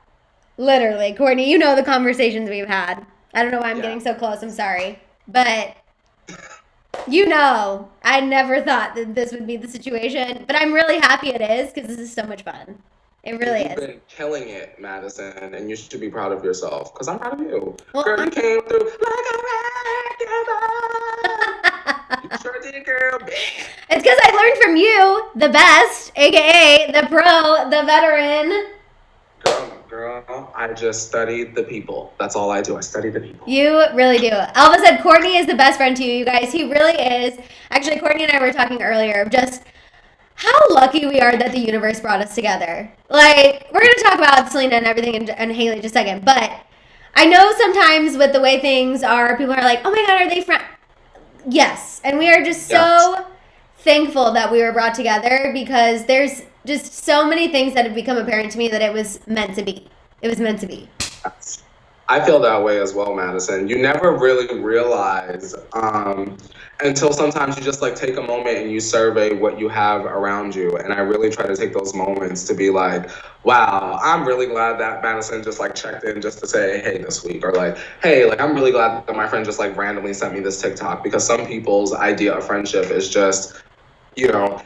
Literally, Courtney, you know the conversations we've had. I don't know why I'm getting so close. I'm sorry. But, you know, I never thought that this would be the situation. But I'm really happy it is because this is so much fun. It really is. You've been killing it, Maddison, and you should be proud of yourself because I'm proud of you. Well, girl, you came through like a wrecking ball. You sure did, girl. It's because I learned from you, the best, a.k.a. the pro, the veteran. Girl, I just studied the people. That's all I do. I study the people. You really do. Elva said Courtney is the best friend to you guys. He really is. Actually, Courtney and I were talking earlier of just how lucky we are that the universe brought us together. Like, we're going to talk about Selena and everything and Hailey in just a second, but I know sometimes with the way things are, people are like, oh my God, are they friends? Yes. And we are just so thankful that we were brought together because there's just so many things that have become apparent to me that it was meant to be. It was meant to be. I feel that way as well, Maddison. You never really realize until sometimes you just like take a moment and you survey what you have around you. And I really try to take those moments to be like, wow, I'm really glad that Maddison just like checked in just to say, hey, this week. Or like, hey, like I'm really glad that my friend just like randomly sent me this TikTok. Because some people's idea of friendship is just, you know,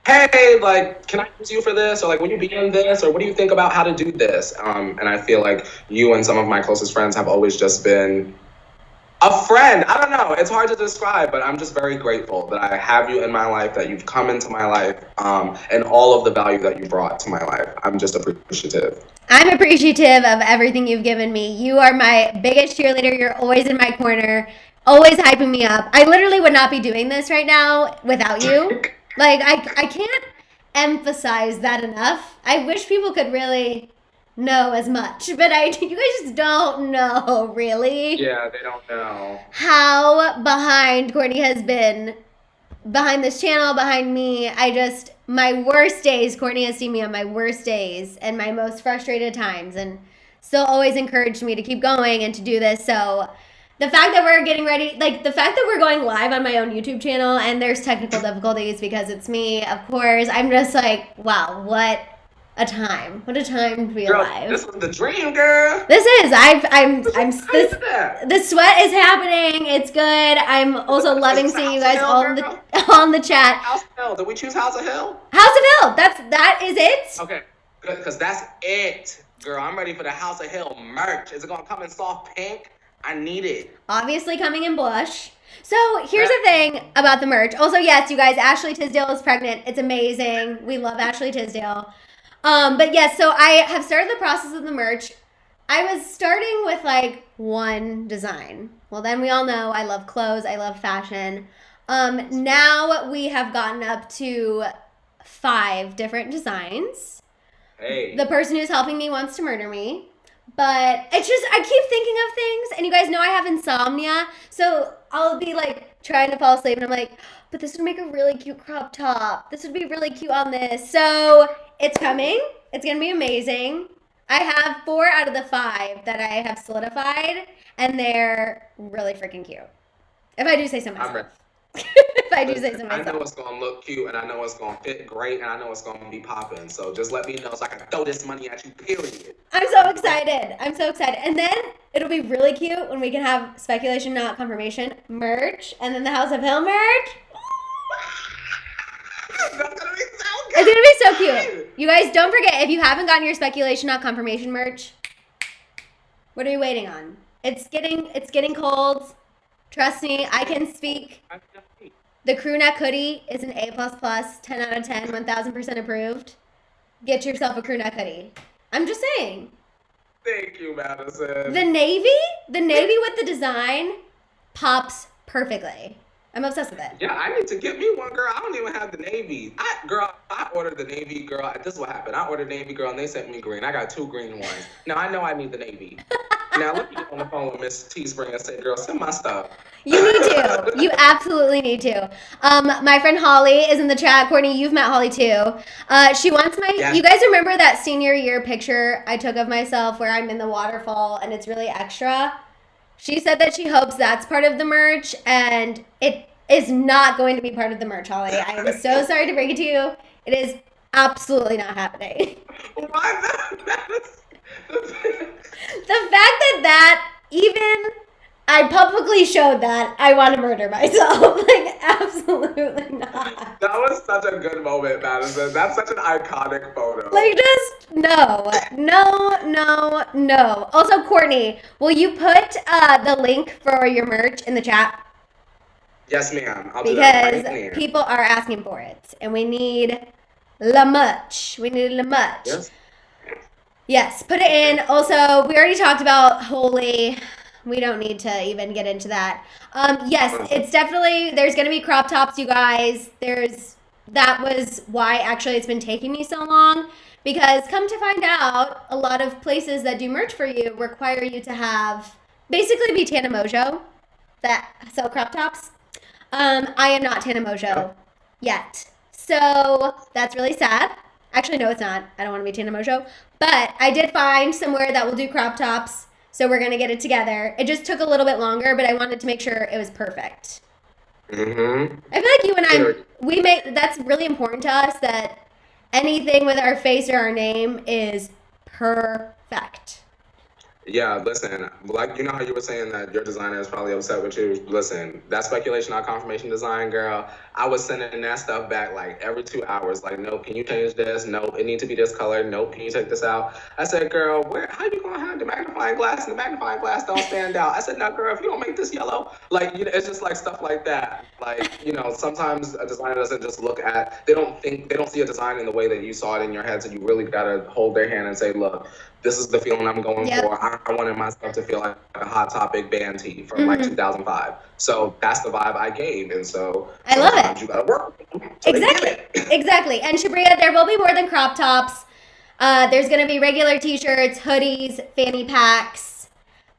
hey, like, can I use you for this? Or like, will you be in this? Or what do you think about how to do this? And I feel like you and some of my closest friends have always just been a friend. I don't know. It's hard to describe, but I'm just very grateful that I have you in my life, that you've come into my life, and all of the value that you brought to my life. I'm just appreciative. I'm appreciative of everything you've given me. You are my biggest cheerleader. You're always in my corner, always hyping me up. I literally would not be doing this right now without you. Like, I can't emphasize that enough. I wish people could really know as much, but you guys just don't know, really. Yeah, they don't know. How behind Courtney has been, behind this channel, behind me. My worst days, Courtney has seen me on my worst days and my most frustrated times, and still always encouraged me to keep going and to do this. So the fact that we're getting ready, like the fact that we're going live on my own YouTube channel and there's technical difficulties because it's me, of course, I'm just like, wow, what a time. What a time to be alive. This was the dream, girl. This is. The sweat is happening. It's good. I'm also loving seeing you guys all on the chat. House of Hill. Did we choose House of Hill? House of Hill. That is it. Okay, good, because that's it, girl. I'm ready for the House of Hill merch. Is it gonna come in soft pink? I need it. Obviously coming in blush. So here's the thing about the merch. Also, yes, you guys, Ashley Tisdale is pregnant. It's amazing. We love Ashley Tisdale. But yes, so I have started the process of the merch. I was starting with like one design. Well, then we all know I love clothes. I love fashion. Now we have gotten up to 5 different designs. Hey. The person who's helping me wants to murder me. But it's just, I keep thinking of things, and you guys know I have insomnia, so I'll be like trying to fall asleep, and I'm like, but this would make a really cute crop top. This would be really cute on this. So it's coming. It's going to be amazing. I have 4 out of the 5 that I have solidified, and they're really freaking cute. If I do say so myself. If I do say so myself. I know it's going to look cute, and I know it's going to fit great, and I know it's going to be popping. So just let me know so I can throw this money at you, period. I'm so excited. I'm so excited. And then it'll be really cute when we can have speculation, not confirmation, merch, and then the House of Hill merch. That's going to be so good. It's going to be so cute. You guys, don't forget, if you haven't gotten your speculation, not confirmation merch, what are you waiting on? It's getting cold. Trust me, I can speak. The crew neck hoodie is an A++, 10 out of 10, 1000% approved. Get yourself a crew neck hoodie. I'm just saying. Thank you, Maddison. The navy with the design pops perfectly. I'm obsessed with it. Yeah, I need to get me one, girl. I don't even have the navy. I ordered the navy, girl. This is what happened. I ordered navy, girl, and they sent me green. I got 2 green ones. Now, I know I need the navy. Now, let me get on the phone with Miss Teespring and say, girl, send my stuff. You need to. You absolutely need to. My friend Holly is in the chat. Courtney, you've met Holly too. She wants my... Yes. You guys remember that senior year picture I took of myself where I'm in the waterfall and it's really extra? She said that she hopes that's part of the merch, and it is not going to be part of the merch, Holly. I am so sorry to break it to you. It is absolutely not happening. Why not? The fact that even I publicly showed that I want to murder myself. Like, absolutely not. That was such a good moment, Maddison. That's such an iconic photo. Like, just no. Also, Courtney, will you put the link for your merch in the chat? Yes, ma'am. I'll do that right Because people are asking for it, and we need la much. Yes. Yes, put it in. Also, we already talked about Holy. We don't need to even get into that. Yes, it's definitely, there's going to be crop tops, you guys. That was why actually it's been taking me so long, because come to find out, a lot of places that do merch for you require you to have, basically be Tana Mojo that sell crop tops. I am not Tana Mojo yet. So that's really sad. Actually, no, it's not. I don't want to be Tina Mojo. But I did find somewhere that will do crop tops. So we're going to get it together. It just took a little bit longer, but I wanted to make sure it was perfect. Mm-hmm. I feel like you and I, that's really important to us, that anything with our face or our name is perfect. Yeah, listen, like, you know how you were saying that your designer is probably upset with you? Listen, that speculation, not confirmation design, girl, I was sending that stuff back like every 2 hours. Like, nope, can you change this? Nope, it needs to be this color. Nope, can you take this out? I said, girl, how you gonna have the magnifying glass and the magnifying glass don't stand out? I said, no, girl, if you don't make this yellow, like, you know, it's just like stuff like that. Like, you know, sometimes a designer doesn't just they don't see a design in the way that you saw it in your head. So you really gotta hold their hand and say, look, this is the feeling I'm going for. I wanted my stuff to feel like a Hot Topic band tee from like 2005. So that's the vibe I gave. And so I love it. You gotta work. Exactly. And Shabria, there will be more than crop tops. There's going to be regular t-shirts, hoodies, fanny packs,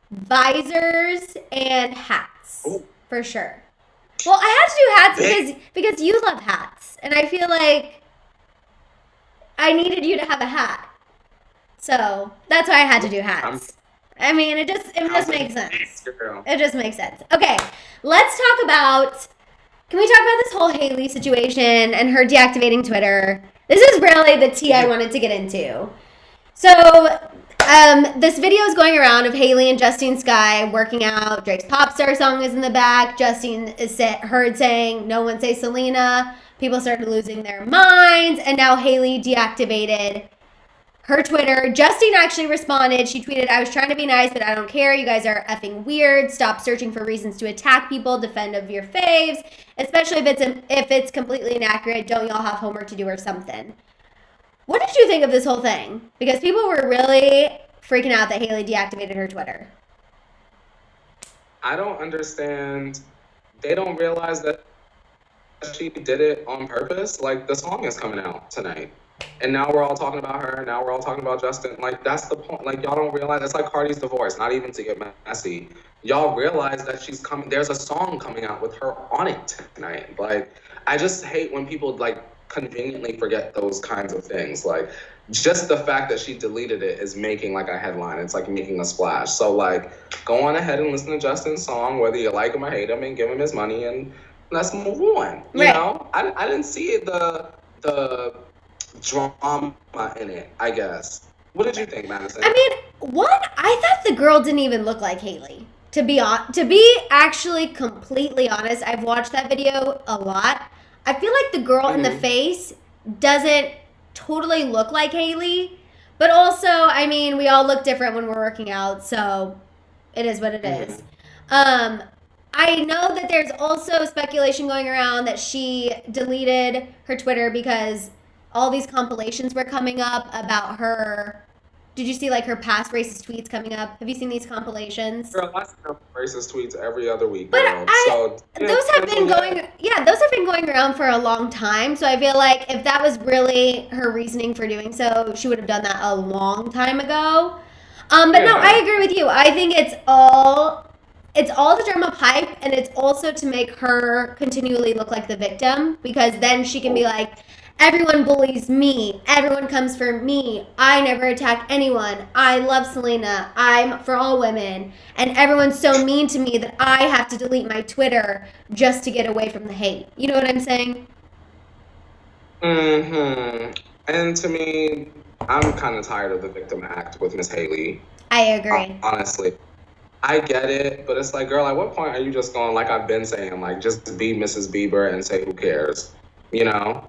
visors, and hats. Ooh. For sure. Well, I had to do hats because you love hats. And I feel like I needed you to have a hat. So that's why I had to do hats. I mean, it just makes sense. It just makes sense. Okay, let's talk about. Can we talk about this whole Hailey situation and her deactivating Twitter? This is really the tea I wanted to get into. So, this video is going around of Hailey and Justine Skye working out. Drake's Pop Star song is in the back. Justine is heard saying, "No one say Selena." People started losing their minds, and now Hailey deactivated her Twitter. Justine actually responded. She tweeted, "I was trying to be nice, but I don't care. You guys are effing weird. Stop searching for reasons to attack people. Defend of your faves, especially if it's completely inaccurate. Don't y'all have homework to do or something?" What did you think of this whole thing? Because people were really freaking out that Hailey deactivated her Twitter. I don't understand. They don't realize that she did it on purpose. Like, the song is coming out tonight. And now we're all talking about her. Now we're all talking about Justin. Like, that's the point. Like, y'all don't realize. It's like Cardi's divorce. Not even to get messy. Y'all realize that she's coming. There's a song coming out with her on it tonight. Like, I just hate when people, like, conveniently forget those kinds of things. Like, just the fact that she deleted it is making, like, a headline. It's, like, making a splash. So, like, go on ahead and listen to Justin's song, whether you like him or hate him, and give him his money, and let's move on. You know? I didn't see the drama in it, I guess. What did you think, Maddison? I mean, I thought the girl didn't even look like Hailey. To be actually completely honest, I've watched that video a lot. I feel like the girl in the face doesn't totally look like Hailey, but also, I mean, we all look different when we're working out, so it is what it is. I know that there's also speculation going around that she deleted her Twitter because all these compilations were coming up about her. Did you see, like, her past racist tweets coming up? Have you seen these compilations? Girl, I see her racist tweets every other week. But those have been going around for a long time. So I feel like if that was really her reasoning for doing so, she would have done that a long time ago. No, I agree with you. I think it's all the drama pipe, and it's also to make her continually look like the victim, because then she can be like, everyone bullies me. Everyone comes for me. I never attack anyone. I love Selena. I'm for all women. And everyone's so mean to me that I have to delete my Twitter just to get away from the hate. You know what I'm saying? Mm-hmm. And to me, I'm kind of tired of the victim act with Miss Hailey. I agree. Honestly. I get it, but it's like, girl, at what point are you just going, like I've been saying, like, just be Mrs. Bieber and say who cares? You know?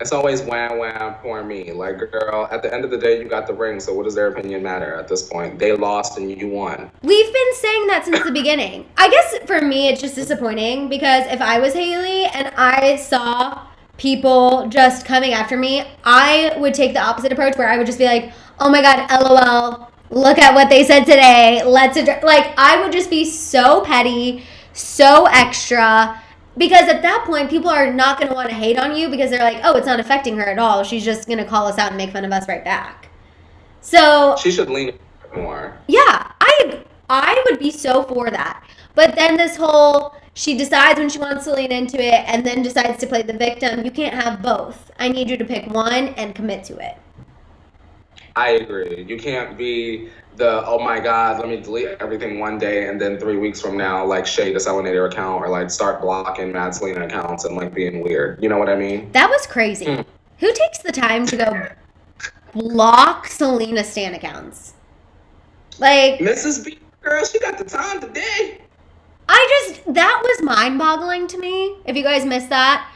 It's always wham, poor me. Like, girl, at the end of the day, you got the ring, so what does their opinion matter at this point? They lost and you won. We've been saying that since the beginning. I guess for me, it's just disappointing because if I was Hailey and I saw people just coming after me, I would take the opposite approach where I would just be like, oh my God, LOL, look at what they said today. Like, I would just be so petty, so extra. Because at that point, people are not going to want to hate on you because they're like, oh, it's not affecting her at all. She's just going to call us out and make fun of us right back. So she should lean more. Yeah, I would be so for that. But then this whole she decides when she wants to lean into it and then decides to play the victim. You can't have both. I need you to pick one and commit to it. I agree. You can't be the, oh my God, let me delete everything one day and then 3 weeks from now, like, shade a Selinator account or, like, start blocking Mad Selena accounts and, like, being weird. You know what I mean? That was crazy. Who takes the time to go block Selena Stan accounts? Like, Mrs. B, girl, she got the time today. That was mind-boggling to me. If you guys missed that,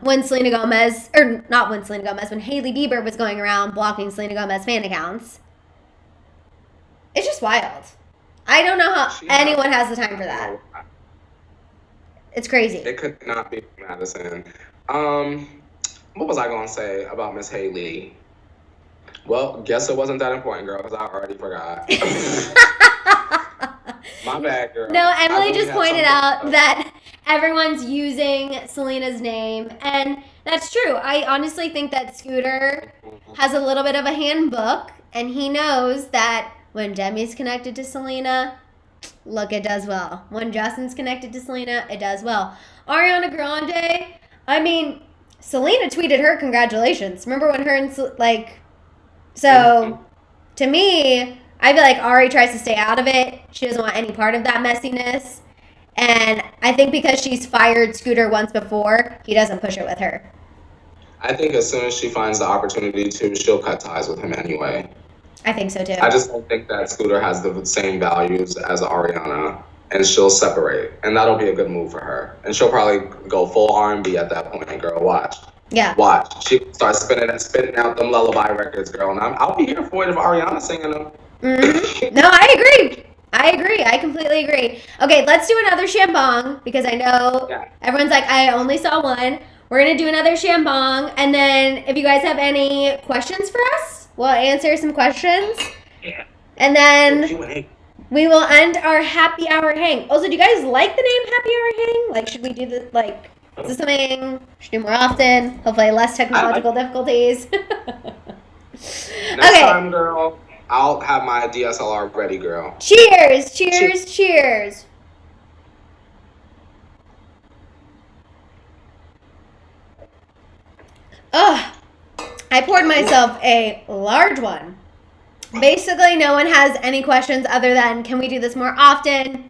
when Selena Gomez, or not when Selena Gomez, when Hailey Bieber was going around blocking Selena Gomez fan accounts. It's just wild. I don't know how anyone has the time for that. It's crazy. It could not be Maddison. What was I going to say about Miss Hailey? Well, guess it wasn't that important, girl, because I already forgot. My bad, girl. No, Emily just pointed out that everyone's using Selena's name, and that's true. I honestly think that Scooter has a little bit of a handbook, and he knows that when Demi's connected to Selena, look, it does well. When Justin's connected to Selena, it does well. Ariana Grande, I mean, Selena tweeted her congratulations. Remember when her and, so, to me, I feel like Ari tries to stay out of it. She doesn't want any part of that messiness. And I think because she's fired Scooter once before, he doesn't push it with her. I think as soon as she finds the opportunity to, she'll cut ties with him anyway. I think so too. I just don't think that Scooter has the same values as Ariana, and she'll separate, and that'll be a good move for her. And she'll probably go full R&B at that point, girl. Watch. Yeah. Watch. She starts spinning out them lullaby records, girl, and I'll be here for it if Ariana's singing them. Mm-hmm. No, I agree. I completely agree. Okay, let's do another shambong because I know everyone's like, I only saw one. We're going to do another shambong. And then if you guys have any questions for us, we'll answer some questions. Yeah. And then we will end our happy hour hang. Also, do you guys like the name happy hour hang? Like, should we do this, like, is this something we should do more often? Hopefully less technological difficulties. Next time, girl, I'll have my DSLR ready, girl. Cheers, cheers, cheers. Ugh, I poured myself a large one. Basically, no one has any questions other than, can we do this more often?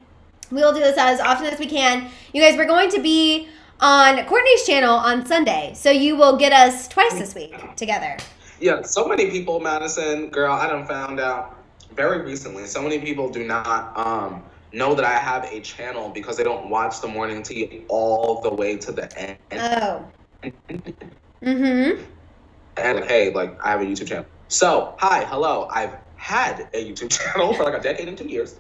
We will do this as often as we can. You guys, we're going to be on Courtney's channel on Sunday, so you will get us twice this week together. Yeah, so many people, Maddison, girl, I done found out very recently, so many people do not know that I have a channel because they don't watch the morning tea all the way to the end. Oh. Mm-hmm. And hey, like, I have a YouTube channel. So, hi, hello, I've had a YouTube channel for like a decade and 2 years.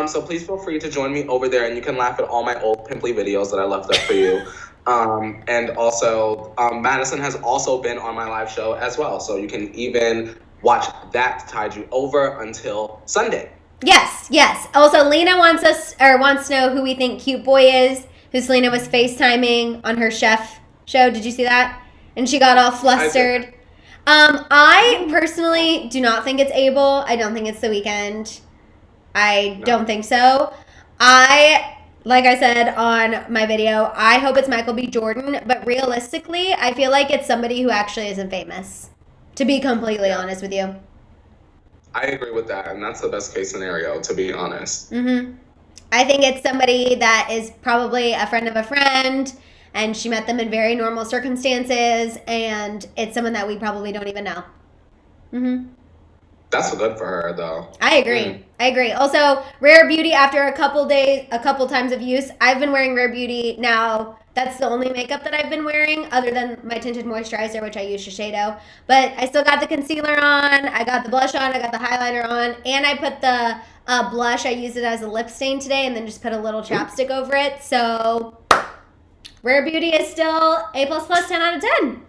So please feel free to join me over there, and you can laugh at all my old pimply videos that I left up for you. And also, Maddison has also been on my live show as well, so you can even watch that to tide you over until Sunday. Yes, yes. Also, Lena wants to know who we think Cute Boy is, who Selena was FaceTiming on her chef show. Did you see that? And she got all flustered. I personally do not think it's Abel. I don't think it's The Weeknd. I don't think so. Like I said on my video, I hope it's Michael B. Jordan, but realistically, I feel like it's somebody who actually isn't famous, to be completely honest with you. I agree with that, and that's the best case scenario, to be honest. Mm-hmm. I think it's somebody that is probably a friend of a friend, and she met them in very normal circumstances, and it's someone that we probably don't even know. Mm-hmm. That's good for her, though. I agree. I agree. Also, Rare Beauty, after a couple times of use, I've been wearing Rare Beauty now. That's the only makeup that I've been wearing, other than my tinted moisturizer, which I use Shiseido. But I still got the concealer on, I got the blush on, I got the highlighter on, and I put the blush. I used it as a lip stain today, and then just put a little chapstick over it. So, Rare Beauty is still A++, 10 out of 10.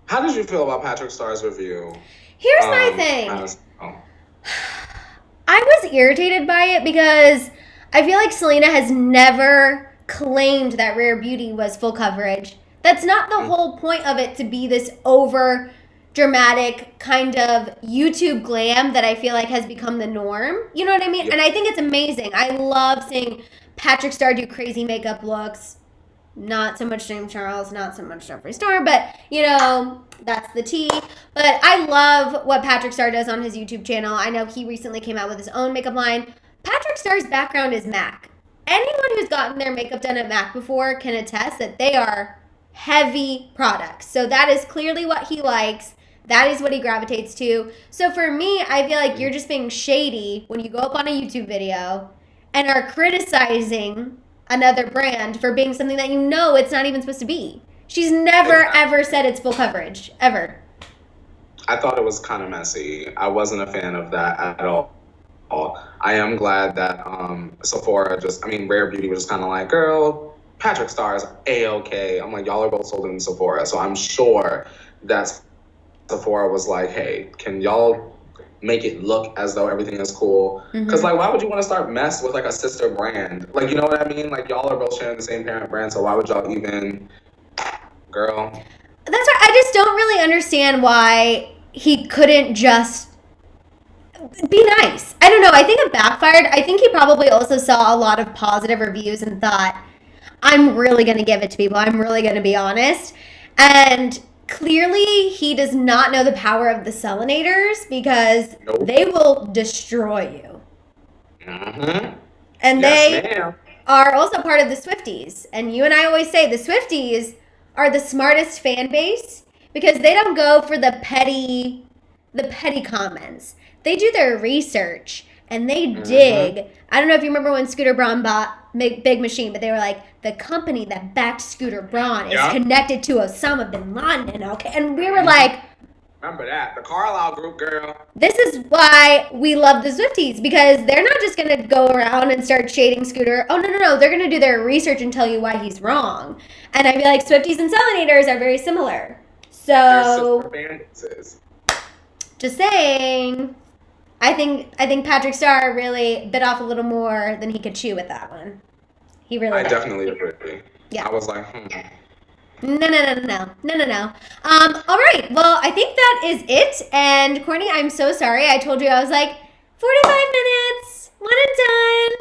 How did you feel about Patrick Starr's review? Here's my thing. I was irritated by it because I feel like Selena has never claimed that Rare Beauty was full coverage. That's not the whole point of it, to be this over dramatic kind of YouTube glam that I feel like has become the norm. You know what I mean? Yeah. And I think it's amazing. I love seeing Patrick Star do crazy makeup looks. Not so much James Charles, not so much Jeffree Star, but, you know, that's the tea. But I love what Patrick Star does on his YouTube channel. I know he recently came out with his own makeup line. Patrick Star's background is MAC. Anyone who's gotten their makeup done at MAC before can attest that they are heavy products. So that is clearly what he likes. That is what he gravitates to. So for me, I feel like you're just being shady when you go up on a YouTube video and are criticizing another brand for being something that you know it's not even supposed to be. She's never, ever said it's full coverage. Ever. I thought it was kind of messy. I wasn't a fan of that at all. I am glad that Sephora Rare Beauty was just kind of like, girl, Patrick Star is A-okay. I'm like, y'all are both sold in Sephora. So I'm sure that Sephora was like, hey, can y'all make it look as though everything is cool? Because like, why would you want to start mess with like a sister brand? Like, you know what I mean? Like, y'all are both sharing the same parent brand, so why would y'all even, girl? That's right. I just don't really understand why he couldn't just be nice. I don't know. I think it backfired. I think he probably also saw a lot of positive reviews and thought, I'm really going to give it to people. I'm really going to be honest. And clearly, he does not know the power of the selenators because they will destroy you. And they are also part of the Swifties. And you and I always say the Swifties are the smartest fan base because they don't go for the petty comments. They do their research and they dig. I don't know if you remember when Scooter Braun bought Big Machine, but they were like, the company that backed Scooter Braun is connected to Osama bin Laden, okay? And we were like, remember that, the Carlisle Group, girl. This is why we love the Swifties, because they're not just going to go around and start shading Scooter. Oh, no. They're going to do their research and tell you why he's wrong. And I feel like Swifties and Selenators are very similar. So, just saying, I think Patrick Star really bit off a little more than he could chew with that one. He really I definitely agree. Yeah. I was like, No. All right. Well, I think that is it. And Courtney, I'm so sorry. I told you I was like 45 minutes, one and done.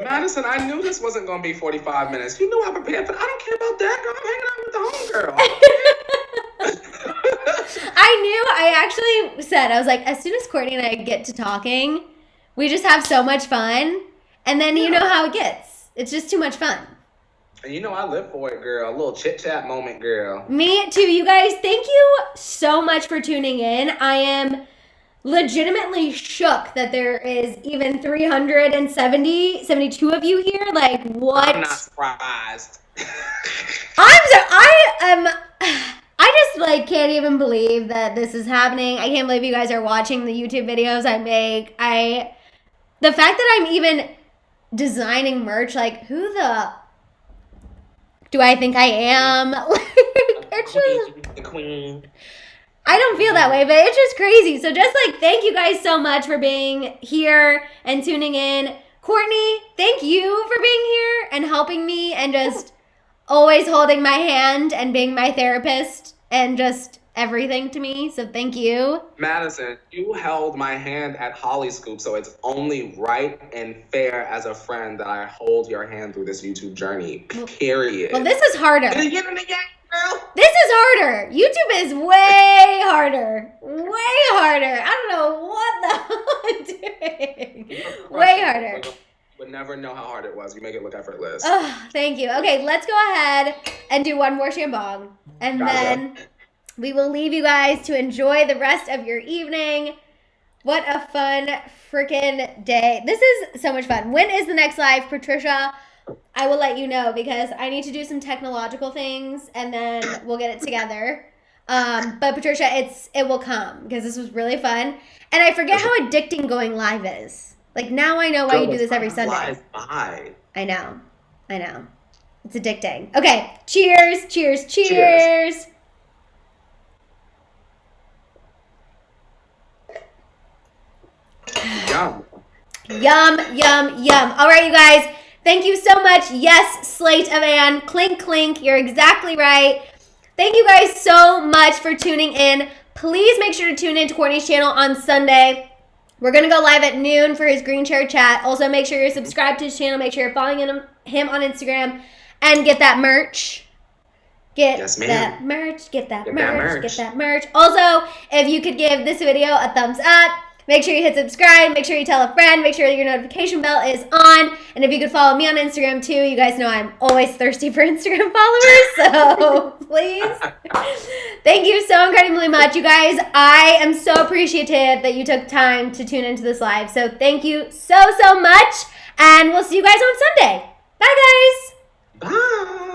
Maddison, I knew this wasn't going to be 45 minutes. You knew I prepared for. I don't care about that, girl. I'm hanging out with the homegirl. I actually said, I was like, as soon as Courtney and I get to talking, we just have so much fun. And then you know how it gets. It's just too much fun. And you know I live for it, girl. A little chit-chat moment, girl. Me too. You guys, thank you so much for tuning in. I am legitimately shook that there is even 72 of you here. Like, what? I'm not surprised. I just, like, can't even believe that this is happening. I can't believe you guys are watching the YouTube videos I make. The fact that I'm even designing merch, like, who the do I think I am? The queen. I don't feel that way, but it's just crazy. So just like, thank you guys so much for being here and tuning in. Courtney, thank you for being here and helping me and just always holding my hand and being my therapist and just everything to me. So thank you. Maddison, you held my hand at Holly Scoop, so it's only right and fair as a friend that I hold your hand through this YouTube journey, period. Well, this is harder. Girl. This is harder. YouTube is way harder. Way harder. I don't know what the hell I'm doing. Way harder. You would never know how hard it was. You make it look effortless. Oh, thank you. Okay, let's go ahead and do one more shambong. And then we will leave you guys to enjoy the rest of your evening. What a fun freaking day. This is so much fun. When is the next live, Patricia? I will let you know because I need to do some technological things and then we'll get it together. But Patricia, it will come because this was really fun. And I forget how addicting going live is. Like now I know why you do this every Sunday. I know. It's addicting. Okay, cheers. Yum. All right, you guys. Thank you so much. Yes, Slate of Anne. Clink, clink. You're exactly right. Thank you guys so much for tuning in. Please make sure to tune in to Courtney's channel on Sunday We're going to go live at noon for his green chair chat. Also, make sure you're subscribed to his channel. Make sure you're following him on Instagram. And get that merch. Get that merch. Get that merch. Also, if you could give this video a thumbs up. Make sure you hit subscribe. Make sure you tell a friend. Make sure that your notification bell is on. And if you could follow me on Instagram too. You guys know I'm always thirsty for Instagram followers. So please. Thank you so incredibly much, you guys. I am so appreciative that you took time to tune into this live. So thank you so much. And we'll see you guys on Sunday. Bye, guys. Bye.